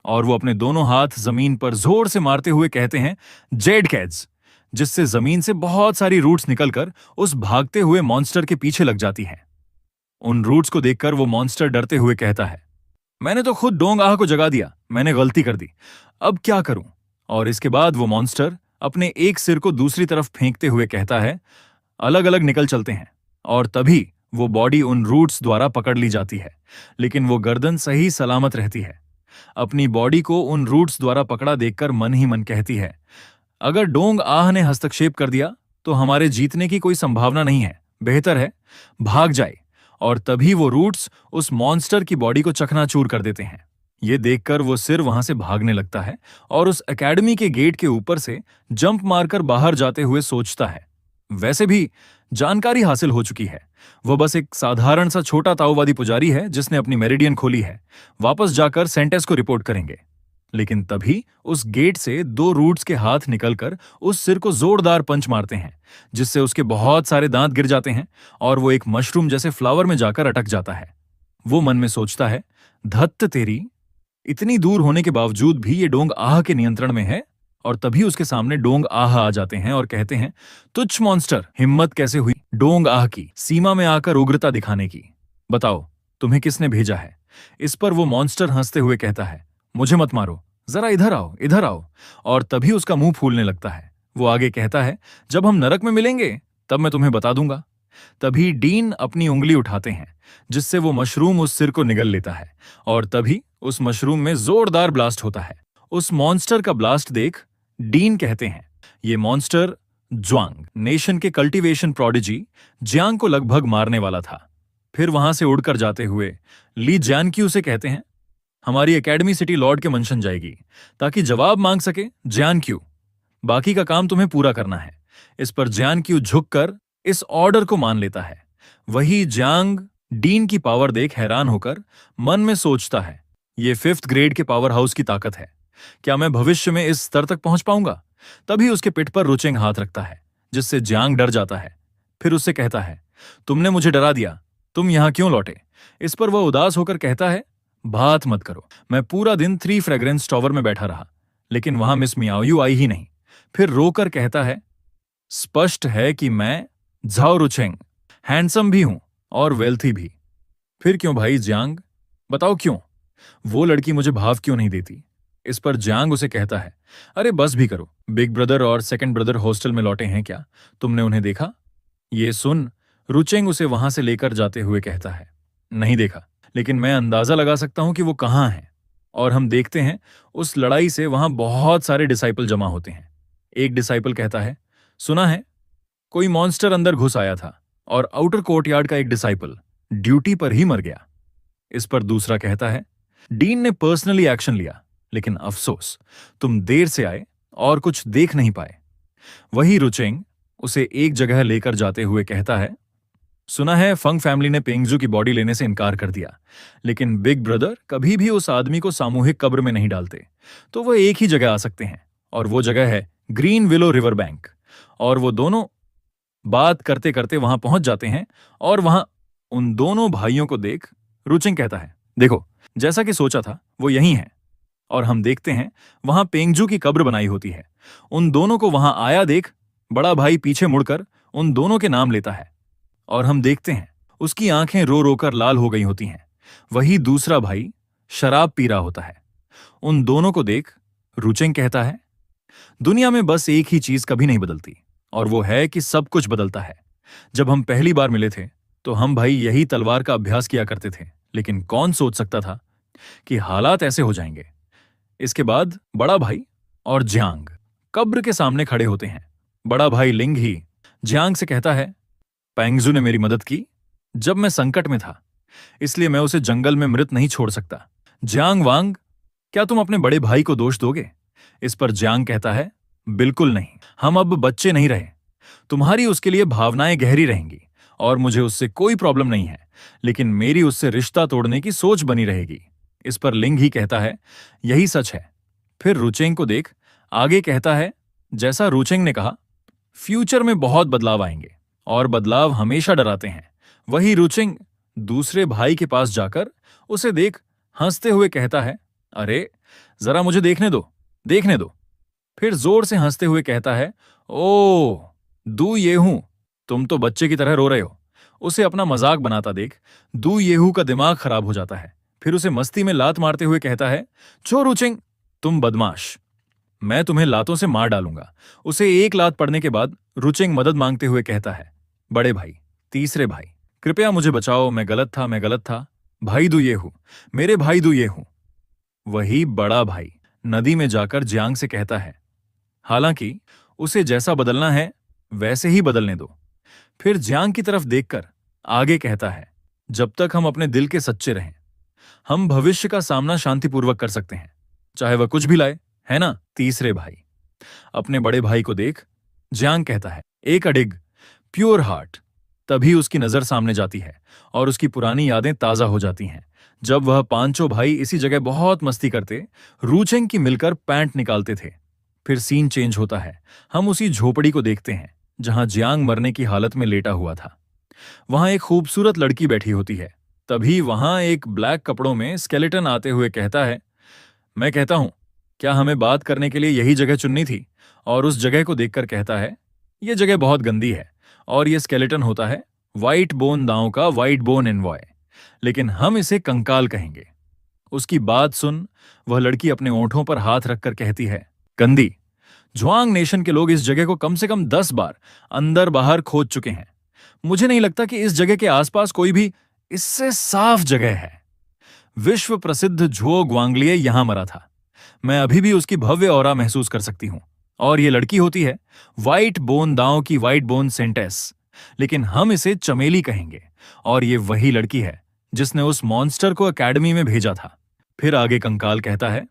और वो अपने दोनों हाथ जमीन पर जोर से मारते हुए कहते हैं, जेड कैड्स, जिससे जमीन से बहुत सारी रूट्स निकलकर उस भागते हुए मॉन्स्टर के पीछे लग जाती हैं। उन रूट्स को देखकर वो मॉन्स्टर डरते हुए कहता है, मैंने तो खुद डोंग आह को जगा दिया, मैंने गलती कर दी, अब क्या करूं? और इसके बाद वो मॉन्स्टर अपने एक सिर को दूसरी तरफ फेंकते हुए कहता है, अलग अलग निकल चलते हैं। और तभी वो बॉडी उन रूट्स द्वारा पकड़ ली जाती है, लेकिन वो गर्दन सही सलामत रहती है। अपनी बॉडी को उन रूट्स द्वारा पकड़ा देखकर मन ही मन कहती है, अगर डोंग आह ने हस्तक्षेप कर दिया तो हमारे जीतने की कोई संभावना नहीं है, बेहतर है भाग जाए। और तभी वो रूट्स उस मॉन्स्टर की बॉडी को चकनाचूर कर देते हैं। ये देखकर वो सिर वहां से भागने लगता है और उस एकेडमी के गेट के ऊपर से जंप मारकर बाहर जाते हुए सोचता है, वैसे भी जानकारी हासिल हो चुकी है, वो बस एक साधारण सा छोटा ताओवादी पुजारी है जिसने अपनी मेरिडियन खोली है, वापस जाकर सेंटेस को रिपोर्ट करेंगे। लेकिन तभी उस गेट से दो रूट्स के हाथ निकलकर उस सिर को जोरदार पंच मारते हैं, जिससे उसके बहुत सारे दांत गिर जाते हैं और वो एक मशरूम जैसे फ्लावर में जाकर अटक जाता है। वो मन में सोचता है, धत्त तेरी, इतनी दूर होने के बावजूद भी ये डोंग आह के नियंत्रण में है। और तभी उसके सामने डोंग आह आ जाते हैं और कहते हैं, तुच्छ मॉन्स्टर, हिम्मत कैसे हुई डोंग आह की सीमा में आकर उग्रता दिखाने की? बताओ तुम्हें किसने भेजा है? इस पर वो मॉन्स्टर हंसते हुए कहता है, मुझे मत मारो, जरा इधर आओ, इधर आओ। और तभी उसका मुंह फूलने लगता है। वो आगे कहता है, जब हम नरक में मिलेंगे तब मैं तुम्हें बता दूंगा। तभी डीन अपनी उंगली उठाते हैं, जिससे वो मशरूम उस सिर को निगल लेता है और तभी उस मशरूम में जोरदार ब्लास्ट होता है। उस मॉन्स्टर का ब्लास्ट देख डीन कहते हैं, ये मॉन्स्टर ज्वांग नेशन के कल्टीवेशन प्रोडिजी जियांग को लगभग मारने वाला था। फिर वहां से उड़कर जाते हुए ली जियानक्यू से कहते हैं, हमारी एकेडमी सिटी लॉर्ड के मंशन जाएगी ताकि जवाब मांग सके जियानक्यू। बाकी का काम तुम्हें पूरा करना है। इस पर जियानक्यू झुककर इस ऑर्डर को मान लेता है। वही जियांग डीन की पावर देख हैरान होकर मन में सोचता है, ये 5th ग्रेड के पावर हाउस की ताकत है, क्या मैं भविष्य में इस स्तर तक पहुंच पाऊंगा? तभी उसके पिठ पर रुचेंग हाथ रखता है, जिससे जियांग डर जाता है। फिर उससे कहता है, तुमने मुझे डरा दिया, तुम यहां क्यों लौटे? इस पर वह उदास होकर कहता है, बात मत करो, मैं पूरा दिन 3 फ्रेग्रेंस टॉवर में बैठा रहा, लेकिन वहां मिस मियाओयू आई ही नहीं। फिर रोकर कहता है, स्पष्ट है कि मैं झाओ रुचेंग हैंडसम भी हूं और वेल्थी भी। फिर क्यों भाई जियांग, बताओ क्यों? वो लड़की मुझे भाव क्यों नहीं देती? इस पर जियांग उसे कहता है, अरे बस भी करो, बिग ब्रदर और सेकंड ब्रदर हॉस्टल में लौटे हैं क्या? तुमने उन्हें देखा? ये सुन रुचेंग उसे वहां से लेकर जाते हुए कहता है, नहीं देखा, लेकिन मैं अंदाजा लगा सकता हूं कि वो कहां है। और हम देखते हैं उस लड़ाई से वहां बहुत सारे डिसाइपल जमा होते हैं। एक डिसाइपल कहता है, सुना है कोई मॉन्स्टर अंदर घुस आया था और आउटर कोर्टयार्ड का एक डिसाइपल ड्यूटी पर ही मर गया। इस पर दूसरा कहता है, डीन ने पर्सनली एक्शन लिया, लेकिन अफसोस तुम देर से आए और कुछ देख नहीं पाए। वही रुचेंग उसे एक जगह लेकर जाते हुए कहता है, सुना है फंग फैमिली ने पेंगजू की बॉडी लेने से इनकार कर दिया, लेकिन बिग ब्रदर कभी भी उस आदमी को सामूहिक कब्र में नहीं डालते, तो वह एक ही जगह आ सकते हैं और वो जगह है ग्रीन विलो रिवर बैंक। और वो दोनों बात करते करते वहां पहुंच जाते हैं और वहां उन दोनों भाइयों को देख रुचेंग कहता है, देखो जैसा कि सोचा था वो यही है। और हम देखते हैं वहां पेंगजू की कब्र बनाई होती है। उन दोनों को वहां आया देख बड़ा भाई पीछे मुड़कर उन दोनों के नाम लेता है और हम देखते हैं उसकी आंखें रो रोकर लाल हो गई होती हैं। वही दूसरा भाई शराब पी रहा होता है। उन दोनों को देख रुचेंग कहता है, दुनिया में बस एक ही चीज कभी नहीं बदलती और वो है कि सब कुछ बदलता है। जब हम पहली बार मिले थे तो हम भाई यही तलवार का अभ्यास किया करते थे, लेकिन कौन सोच सकता था कि हालात ऐसे हो जाएंगे। इसके बाद बड़ा भाई और जियांग कब्र के सामने खड़े होते हैं। बड़ा भाई लिंग ही जियांग से कहता है, पेंगजू ने मेरी मदद की जब मैं संकट में था, इसलिए मैं उसे जंगल में मृत नहीं छोड़ सकता। जियांग वांग, क्या तुम अपने बड़े भाई को दोष दोगे? इस पर जियांग कहता है, बिल्कुल नहीं, हम अब बच्चे नहीं रहे। तुम्हारी उसके लिए भावनाएं गहरी रहेंगी और मुझे उससे कोई प्रॉब्लम नहीं है, लेकिन मेरी उससे रिश्ता तोड़ने की सोच बनी रहेगी। इस पर लिंग ही कहता है, यही सच है। फिर रुचेंग को देख आगे कहता है, जैसा रुचेंग ने कहा फ्यूचर में बहुत बदलाव आएंगे और बदलाव हमेशा डराते हैं। वही रुचिंग दूसरे भाई के पास जाकर उसे देख हंसते हुए कहता है, अरे जरा मुझे देखने दो, देखने दो। फिर जोर से हंसते हुए कहता है, ओ दू ये हूं, तुम तो बच्चे की तरह रो रहे हो। उसे अपना मजाक बनाता देख दू येहू का दिमाग खराब हो जाता है। फिर उसे मस्ती में लात मारते हुए कहता है, छो रुचिंग, तुम बदमाश, मैं तुम्हें लातों से मार डालूंगा। उसे एक लात पड़ने के बाद रुचिंग मदद मांगते हुए कहता है, बड़े भाई, तीसरे भाई, कृपया मुझे बचाओ, मैं गलत था, मैं गलत था। भाई दू ये हूं, मेरे भाई दू ये हूं। वही बड़ा भाई नदी में जाकर जियांग से कहता है, हालांकि उसे जैसा बदलना है वैसे ही बदलने दो। फिर जियांग की तरफ देखकर आगे कहता है, जब तक हम अपने दिल के सच्चे रहें, हम भविष्य का सामना शांतिपूर्वक कर सकते हैं, चाहे वह कुछ भी लाए, है ना? तीसरे भाई अपने बड़े भाई को देख जियांग कहता है, एक अडिग प्योर हार्ट। तभी उसकी नजर सामने जाती है और उसकी पुरानी यादें ताजा हो जाती हैं, जब वह पांचों भाई इसी जगह बहुत मस्ती करते, रूचेंग की मिलकर पैंट निकालते थे। फिर सीन चेंज होता है। हम उसी झोपड़ी को देखते हैं जहां जियांग मरने की हालत में लेटा हुआ था। वहां एक खूबसूरत लड़की बैठी होती है। तभी वहां एक ब्लैक कपड़ों में स्केलेटन आते हुए कहता है, मैं कहता हूं, क्या हमें बात करने के लिए यही जगह चुननी थी? और उस जगह को देखकर कहता है, यह जगह बहुत गंदी है और यह स्केलेटन होता है व्हाइट बोन दांव का व्हाइट बोन एनवॉय, लेकिन हम इसे कंकाल कहेंगे। उसकी बात सुन वह लड़की अपने ओंठों पर हाथ रखकर कहती है, गंदी, जुआंग नेशन के लोग इस जगह को कम से कम 10 बार अंदर बाहर खोद चुके हैं। मुझे नहीं लगता कि इस जगह के आसपास कोई भी इससे साफ जगह है। विश्व प्रसिद्ध झुओ ग्वांगलिए यहां मरा था। मैं अभी भी उसकी भव्य ऑरा महसूस कर सकती हूं। और ये लड़की होती है व्हाइट बोन दांव की व्हाइट बोन सेंटेस, लेकिन हम इसे चमेली कहेंगे। और ये वही लड़की है जिसने उस मॉन्स्टर को एकेडमी में भेजा था। फिर आगे कंकाल कहता है,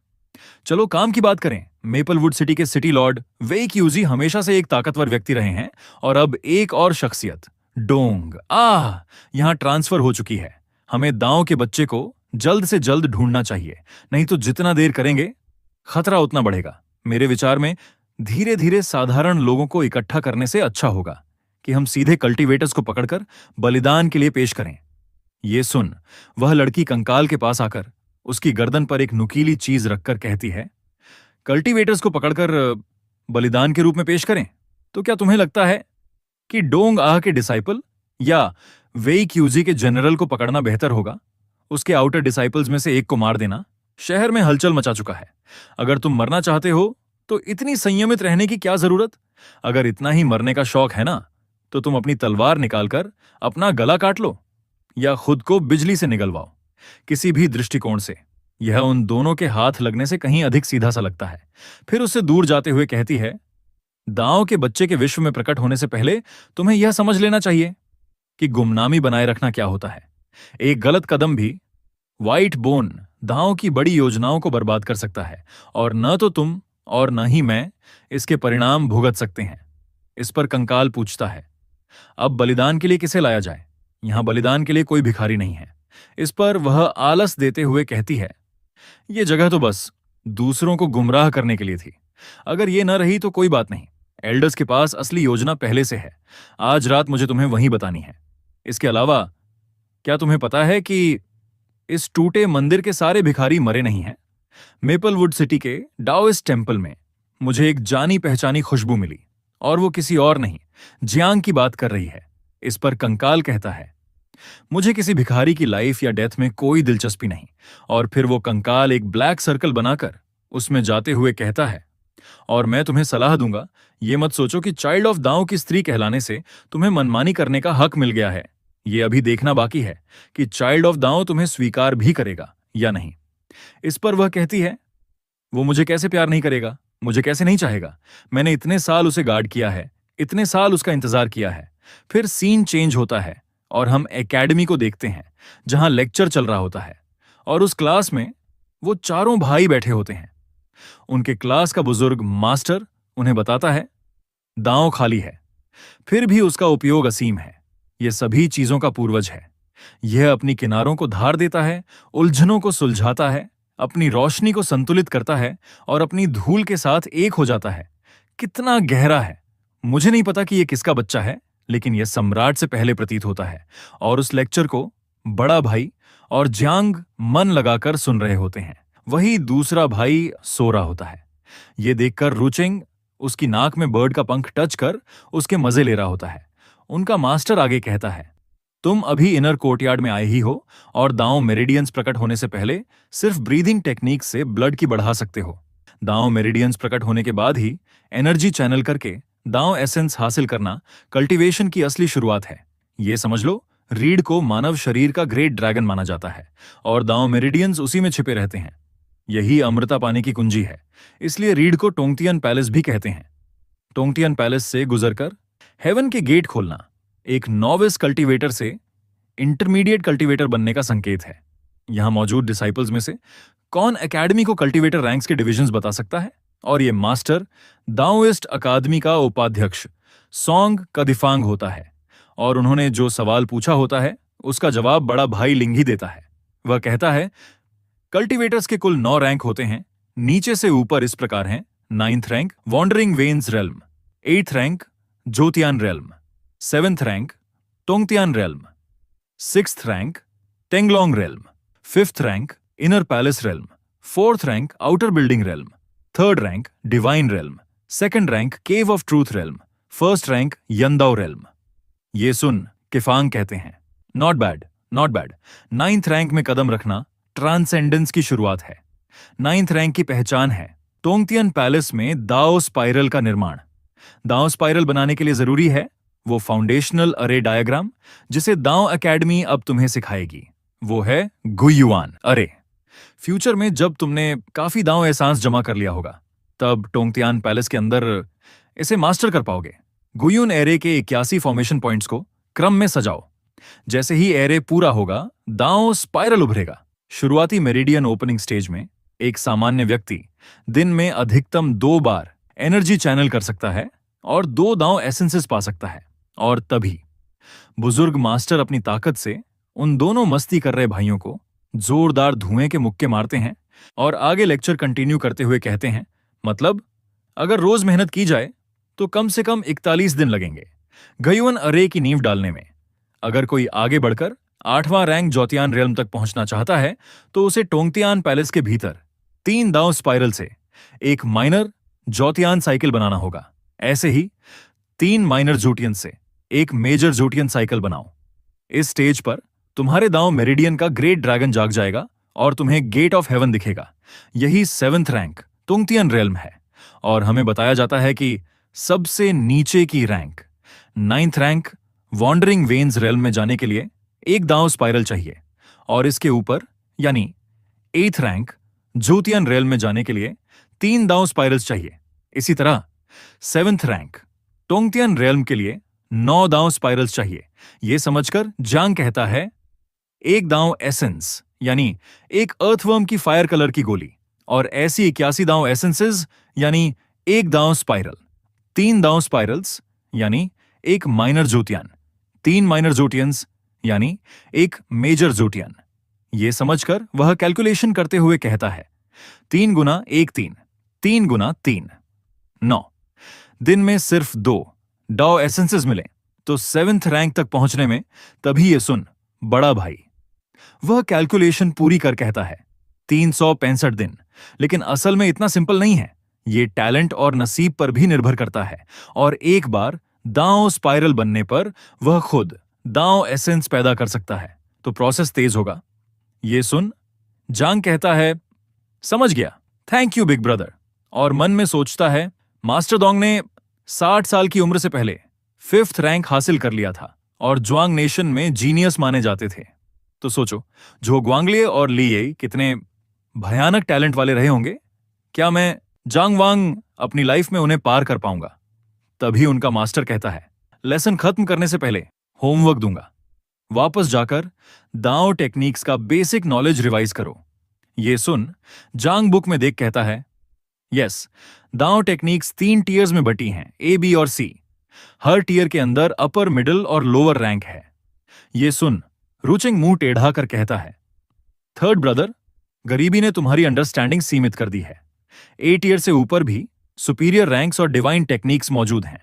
चलो काम की बात करें। मेपलवुड सिटी के सिटी लॉर्ड वेई क्यूजी हमेशा से एक ताकतवर व्यक्ति रहे हैं और अब एक और शख्सियत डोंग यहां ट्रांसफर हो चुकी है। हमें दांव के बच्चे को जल्द से जल्द ढूंढना चाहिए, नहीं तो जितना देर करेंगे खतरा उतना बढ़ेगा। मेरे विचार में धीरे धीरे साधारण लोगों को इकट्ठा करने से अच्छा होगा कि हम सीधे कल्टीवेटर्स को पकड़कर बलिदान के लिए पेश करें। ये सुन वह लड़की कंकाल के पास आकर उसकी गर्दन पर एक नुकीली चीज रखकर कहती है, कल्टीवेटर्स को पकड़कर बलिदान के रूप में पेश करें? तो क्या तुम्हें लगता है कि डोंग के डिसाइपल या वेई क्यूजी के जनरल को पकड़ना बेहतर होगा? उसके आउटर डिसाइपल्स में से एक को मार देना शहर में हलचल मचा चुका है। अगर तुम मरना चाहते हो तो इतनी संयमित रहने की क्या जरूरत? अगर इतना ही मरने का शौक है ना, तो तुम अपनी तलवार निकालकर अपना गला काट लो या खुद को बिजली से निगलवाओ। किसी भी दृष्टिकोण से यह उन दोनों के हाथ लगने से कहीं अधिक सीधा सा लगता है। फिर उससे दूर जाते हुए कहती है, दांव के बच्चे के विश्व में प्रकट होने से पहले तुम्हें यह समझ लेना चाहिए कि गुमनामी बनाए रखना क्या होता है। एक गलत कदम भी व्हाइट बोन दांव की बड़ी योजनाओं को बर्बाद कर सकता है और न तो तुम और न ही मैं इसके परिणाम भुगत सकते हैं। इस पर कंकाल पूछता है, अब बलिदान के लिए किसे लाया जाए? यहां बलिदान के लिए कोई भिखारी नहीं है। इस पर वह आलस देते हुए कहती है, यह जगह तो बस दूसरों को गुमराह करने के लिए थी। अगर ये न रही तो कोई बात नहीं, एल्डर्स के पास असली योजना पहले से है। आज रात मुझे तुम्हें वहीं बतानी है। इसके अलावा क्या तुम्हें पता है कि इस टूटे मंदिर के सारे भिखारी मरे नहीं हैं? मेपलवुड सिटी के डाओइस्ट टेम्पल में मुझे एक जानी पहचानी खुशबू मिली और वो किसी और नहीं, जियांग की बात कर रही है। इस पर कंकाल कहता है, मुझे किसी भिखारी की लाइफ या डेथ में कोई दिलचस्पी नहीं। और फिर वो कंकाल एक ब्लैक सर्कल बनाकर उसमें जाते हुए कहता है, और मैं तुम्हें सलाह दूंगा, ये मत सोचो कि चाइल्ड ऑफ दांव की स्त्री कहलाने से तुम्हें मनमानी करने का हक मिल गया है। ये अभी देखना बाकी है कि चाइल्ड ऑफ दांव तुम्हें स्वीकार भी करेगा या नहीं। इस पर वह कहती है, वो मुझे कैसे प्यार नहीं करेगा, मुझे कैसे नहीं चाहेगा? मैंने इतने साल उसे गार्ड किया है, इतने साल उसका इंतजार किया है। फिर सीन चेंज होता है और हम एकेडमी को देखते हैं जहां लेक्चर चल रहा होता है और उस क्लास में वो चारों भाई बैठे होते हैं। उनके क्लास का बुजुर्ग मास्टर उन्हें बताता है, दांव खाली है, फिर भी उसका उपयोग असीम है। यह सभी चीजों का पूर्वज है। यह अपनी किनारों को धार देता है, उलझनों को सुलझाता है, अपनी रोशनी को संतुलित करता है और अपनी धूल के साथ एक हो जाता है। कितना गहरा है, मुझे नहीं पता कि ये किसका बच्चा है, लेकिन यह सम्राट से पहले प्रतीत होता है और उस लेक्चर को बड़ा भाई और ज्यांग मन लगाकर सुन रहे होते हैं। वही दूसरा भाई सो रहा होता है। ये देखकर रुचिंग उसकी नाक में बर्ड का पंख टच कर उसके मजे ले रहा होता है। उनका मास्टर आगे कहता है, तुम अभी इनर कोर्टयार्ड में आए ही हो और दांव मेरिडियंस प्रकट होने से पहले सिर्फ ब्रीदिंग टेक्निक से ब्लड की बढ़ा सकते हो। दांव मेरिडियंस प्रकट होने के बाद ही एनर्जी चैनल करके दांव एसेंस हासिल करना कल्टीवेशन की असली शुरुआत है। ये समझ लो, रीढ़ को मानव शरीर का ग्रेट ड्रैगन माना जाता है और दांव मेरिडियंस उसी में छिपे रहते हैं। यही अमृता पाने की कुंजी है, इसलिए रीढ़ को टोंगतियन पैलेस भी कहते हैं। टोंगतियन पैलेस से गुजरकर हेवन के गेट खोलना एक नॉविस कल्टीवेटर से इंटरमीडिएट कल्टीवेटर बनने का संकेत है। यहां मौजूद डिसाइपल्स में से कौन एकेडमी को कल्टीवेटर रैंक्स के डिविजन्स बता सकता है? और ये मास्टर दाओइस्ट अकादमी का उपाध्यक्ष सोंग कदिफांग होता है और उन्होंने जो सवाल पूछा होता है उसका जवाब बड़ा भाई लिंग ही देता है। वह कहता है, कल्टीवेटर्स के कुल 9 रैंक होते हैं, नीचे से ऊपर इस प्रकार हैं। 9th rank wandering veins realm, 8th rank जोतियान realm, 7th rank Tongtian realm, 6th rank Tenglong realm, 5th rank inner palace realm, 4th rank outer building realm, 3rd rank divine realm, 2nd rank cave of truth realm, 1st rank Yandao realm. ये सुन Qifang कहते हैं, not bad, not bad. 9th rank में कदम रखना transcendence की शुरुआत है। 9th रैंक की पहचान है टोंगतियन पैलेस में दाओ स्पाइरल का निर्माण। दाओ स्पाइरल बनाने के लिए जरूरी है वो फाउंडेशनल अरे डायग्राम जिसे दाओ एकेडमी अब तुम्हें सिखाएगी। वो है गुयुआन अरे। फ्यूचर में जब तुमने काफी दाओ एहसास जमा कर लिया होगा, तब टोंगतियान पैलेस के अंदर इसे मास्टर कर पाओगे। गुयुन एरे के 81 फॉर्मेशन पॉइंट्स को क्रम में सजाओ। जैसे ही एरे पूरा होगा, दाओ स्पाइरल उभरेगा। शुरुआती मेरिडियन ओपनिंग स्टेज में एक सामान्य व्यक्ति दिन में अधिकतम 2 बार एनर्जी चैनल कर सकता है और 2 दांव एसेंसेस पा सकता है। और तभी बुजुर्ग मास्टर अपनी ताकत से उन दोनों मस्ती कर रहे भाइयों को जोरदार धुएं के मुक्के मारते हैं और आगे लेक्चर कंटिन्यू करते हुए कहते हैं, मतलब अगर रोज मेहनत की जाए तो कम से कम 41 दिन लगेंगे गुयुआन अरे की नींव डालने में। अगर कोई आगे बढ़कर 8वां रैंक जोतियान रेल्म तक पहुंचना चाहता है तो उसे टोंगतियान पैलेस के भीतर 3 दांव स्पाइरल से एक माइनर जोतियान साइकिल बनाना होगा। ऐसे ही 3 माइनर जोटियन से एक मेजर जोटियन साइकिल बनाओ। इस स्टेज पर तुम्हारे दांव मेरिडियन का ग्रेट ड्रैगन जाग जाएगा और तुम्हें गेट ऑफ हेवन दिखेगा। यही 7th रैंक टोंगतियन रेल्म है और हमें बताया जाता है कि सबसे नीचे की rank 9th rank wandering veins realm में जाने के लिए एक दांव स्पाइरल चाहिए और इसके ऊपर यानी 8th रैंक जोतियन रेल्म में जाने के लिए 3 दांव स्पाइरल्स चाहिए। इसी तरह 7th रैंक टोंगतियन रेल्म के लिए 9 दांव स्पाइरल्स चाहिए। यह समझकर जांग कहता है, एक दांव एसेंस यानी एक अर्थवर्म की फायर कलर की गोली और ऐसी 81 दांव एसेंसेस यानी एक दांव स्पाइरल, 3 दांव स्पाइरल्स यानी एक माइनर जोटियन, 3 माइनर जोटियंस यानी एक मेजर जोटियन। यह समझकर वह कैलकुलेशन करते हुए कहता है, 3 गुना 1 3, 3 गुना 3 9। दिन में सिर्फ 2 दाओ एसेंसेस मिले तो 7th रैंक तक पहुंचने में तभी ये सुन बड़ा भाई। वह कैलकुलेशन पूरी कर कहता है 365 दिन, लेकिन असल में इतना सिंपल नहीं है। ये टैलेंट और नसीब पर भी निर्भर करता है और एक बार दांव स्पाइरल बनने पर वह खुद दांव एसेंस पैदा कर सकता है तो प्रोसेस तेज होगा। ये सुन जांग कहता है, समझ गया, थैंक यू बिग ब्रदर। और मन में सोचता है, मास्टर दोंग ने 60 साल की उम्र से पहले 5th रैंक हासिल कर लिया था और ज्वांग नेशन में जीनियस माने जाते थे। तो सोचो जो ग्वांगलिए और लिये कितने भयानक टैलेंट वाले रहे होंगे। क्या मैं जांग वांग अपनी लाइफ में उन्हें पार कर पाऊंगा? तभी उनका मास्टर कहता है, लेसन खत्म करने से पहले होमवर्क दूंगा, वापस जाकर दांव टेक्निक्स का बेसिक नॉलेज रिवाइज करो। ये सुन जांग बुक में देख कहता है, यस, दांव टेक्निक्स 3 टीयर्स में बटी हैं, ए बी और सी। हर टीयर के अंदर अपर मिडिल और लोअर रैंक है। ये सुन रुचिंग मुंह टेढ़ा कर कहता है, 3rd ब्रदर, गरीबी ने तुम्हारी अंडरस्टैंडिंग सीमित कर दी है। ए टीयर से ऊपर भी सुपीरियर रैंक्स और डिवाइन टेक्निक्स मौजूद हैं।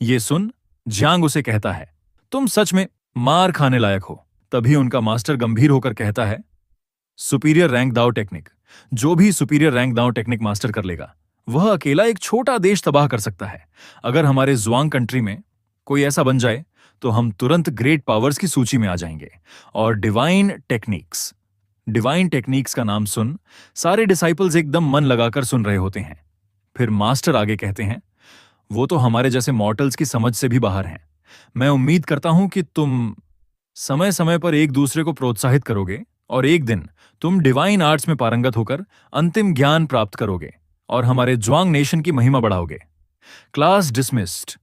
ये सुन जियांग उसे कहता है, तुम सच में मार खाने लायक हो। तभी उनका मास्टर गंभीर होकर कहता है, सुपीरियर रैंक दाव टेक्निक, जो भी सुपीरियर रैंक दाव टेक्निक मास्टर कर लेगा वह अकेला एक छोटा देश तबाह कर सकता है। अगर हमारे जुआंग कंट्री में कोई ऐसा बन जाए तो हम तुरंत ग्रेट पावर्स की सूची में आ जाएंगे। और डिवाइन टेक्निक्स का नाम सुन सारे डिसाइपल्स एकदम मन लगाकर सुन रहे होते हैं। फिर मास्टर आगे कहते हैं, वो तो हमारे जैसे मॉर्टल्स की समझ से भी बाहर हैं। मैं उम्मीद करता हूं कि तुम समय समय पर एक दूसरे को प्रोत्साहित करोगे और एक दिन तुम डिवाइन आर्ट्स में पारंगत होकर अंतिम ज्ञान प्राप्त करोगे और हमारे ज्वांग नेशन की महिमा बढ़ाओगे। Class dismissed.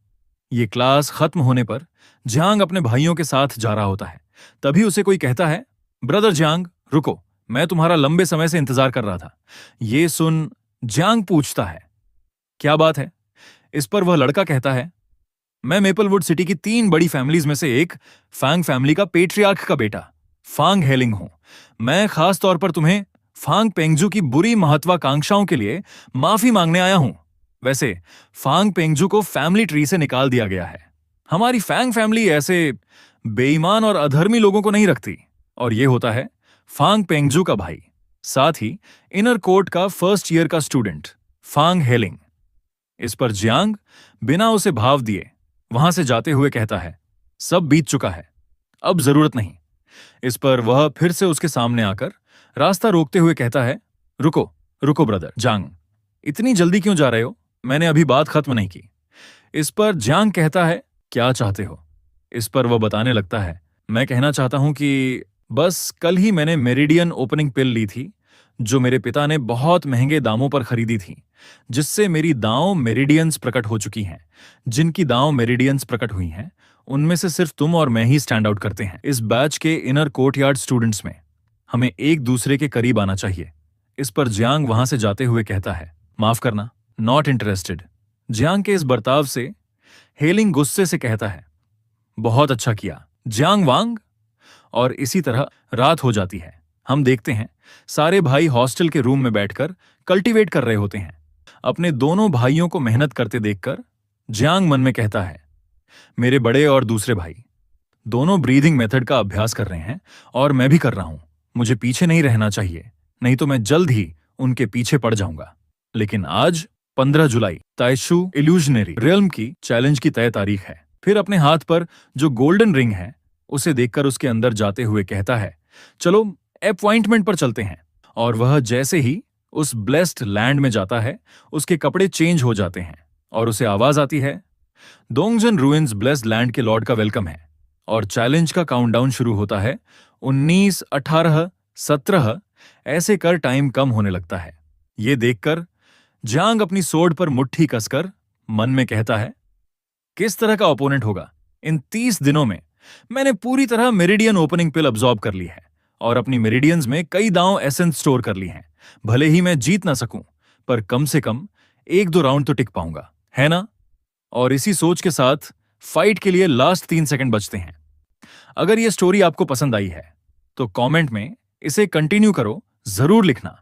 ये क्लास खत्म होने पर जियांग अपने भाइयों के साथ जा रहा होता है। तभी उसे कोई कहता है, ब्रदर जियांग रुको, मैं तुम्हारा लंबे समय से इंतजार कर रहा था। ये सुन जियांग पूछता है, क्या बात है? इस पर वह लड़का कहता है, मैं मेपलवुड सिटी की 3 बड़ी फैमिलीज में से एक फांग फैमिली का पेट्रियार्क का बेटा फांग हेलिंग हूं। मैं खास तौर पर तुम्हें फांग पेंगजू की बुरी महत्वाकांक्षाओं के लिए माफी मांगने आया हूं। वैसे फांग पेंगजू को फैमिली ट्री से निकाल दिया गया है। हमारी फैंग फैमिली ऐसे बेईमान और अधर्मी लोगों को नहीं रखती। और ये होता है फांग पेंगजू का भाई, साथ ही इनर कोर्ट का फर्स्ट ईयर का स्टूडेंट फांग हेलिंग। इस पर जियांग बिना उसे भाव दिए वहां से जाते हुए कहता है, सब बीत चुका है, अब जरूरत नहीं। इस पर वह फिर से उसके सामने आकर रास्ता रोकते हुए कहता है, रुको रुको ब्रदर जांग, इतनी जल्दी क्यों जा रहे हो? मैंने अभी बात खत्म नहीं की। इस पर जांग कहता है, क्या चाहते हो? इस पर वह बताने लगता है, मैं कहना चाहता हूं कि बस कल ही मैंने मेरिडियन ओपनिंग पिल ली थी जो मेरे पिता ने बहुत महंगे दामों पर खरीदी थी, जिससे मेरी दांव मेरिडियंस प्रकट हो चुकी हैं। जिनकी दांव मेरिडियंस प्रकट हुई हैं उनमें से सिर्फ तुम और मैं ही स्टैंड आउट करते हैं। इस बैच के इनर कोर्टयार्ड स्टूडेंट्स में हमें एक दूसरे के करीब आना चाहिए। इस पर जियांग वहां से जाते हुए कहता है, माफ करना, नॉट इंटरेस्टेड। जियांग के इस बर्ताव से हेलिंग गुस्से से कहता है, बहुत अच्छा किया जियांग वांग। और इसी तरह रात हो जाती है। हम देखते हैं सारे भाई हॉस्टल के रूम में बैठकर कल्टीवेट कर रहे होते हैं। अपने दोनों भाइयों को मेहनत करते देखकर जियांग मन में कहता है, मेरे बड़े और दूसरे भाई दोनों ब्रीदिंग मेथड का अभ्यास कर रहे हैं और मैं भी कर रहा हूं। मुझे पीछे नहीं रहना चाहिए, नहीं तो मैं जल्द ही उनके पीछे पड़ जाऊंगा। लेकिन आज 15 जुलाई ताइशु इल्यूजनरी रियल्म की चैलेंज की तय तारीख है। फिर अपने हाथ पर जो गोल्डन रिंग है उसे देखकर उसके अंदर जाते हुए कहता है, चलो अपॉइंटमेंट पर चलते हैं। और वह जैसे ही उस ब्लेस्ड लैंड में जाता है उसके कपड़े चेंज हो जाते हैं और उसे आवाज आती है, डोंगजन रूइंस ब्लेस्ड लैंड के लॉर्ड का वेलकम है। और चैलेंज का काउंटडाउन शुरू होता है। 19, 18, 17 ऐसे कर टाइम कम होने लगता है। ये देखकर जियांग अपनी सोर्ड पर मुट्ठी कसकर मन में कहता है, किस तरह का ओपोनेंट होगा? इन 30 दिनों में मैंने पूरी तरह मेरिडियन ओपनिंग पिल अब्सॉर्ब कर ली है और अपनी मेरिडियंस में कई दांव एसेंस स्टोर कर ली हैं। भले ही मैं जीत ना सकूं, पर कम से कम 1-2 राउंड तो टिक पाऊंगा, है ना? और इसी सोच के साथ फाइट के लिए लास्ट 3 सेकंड बचते हैं। अगर यह स्टोरी आपको पसंद आई है तो कमेंट में इसे कंटिन्यू करो जरूर लिखना।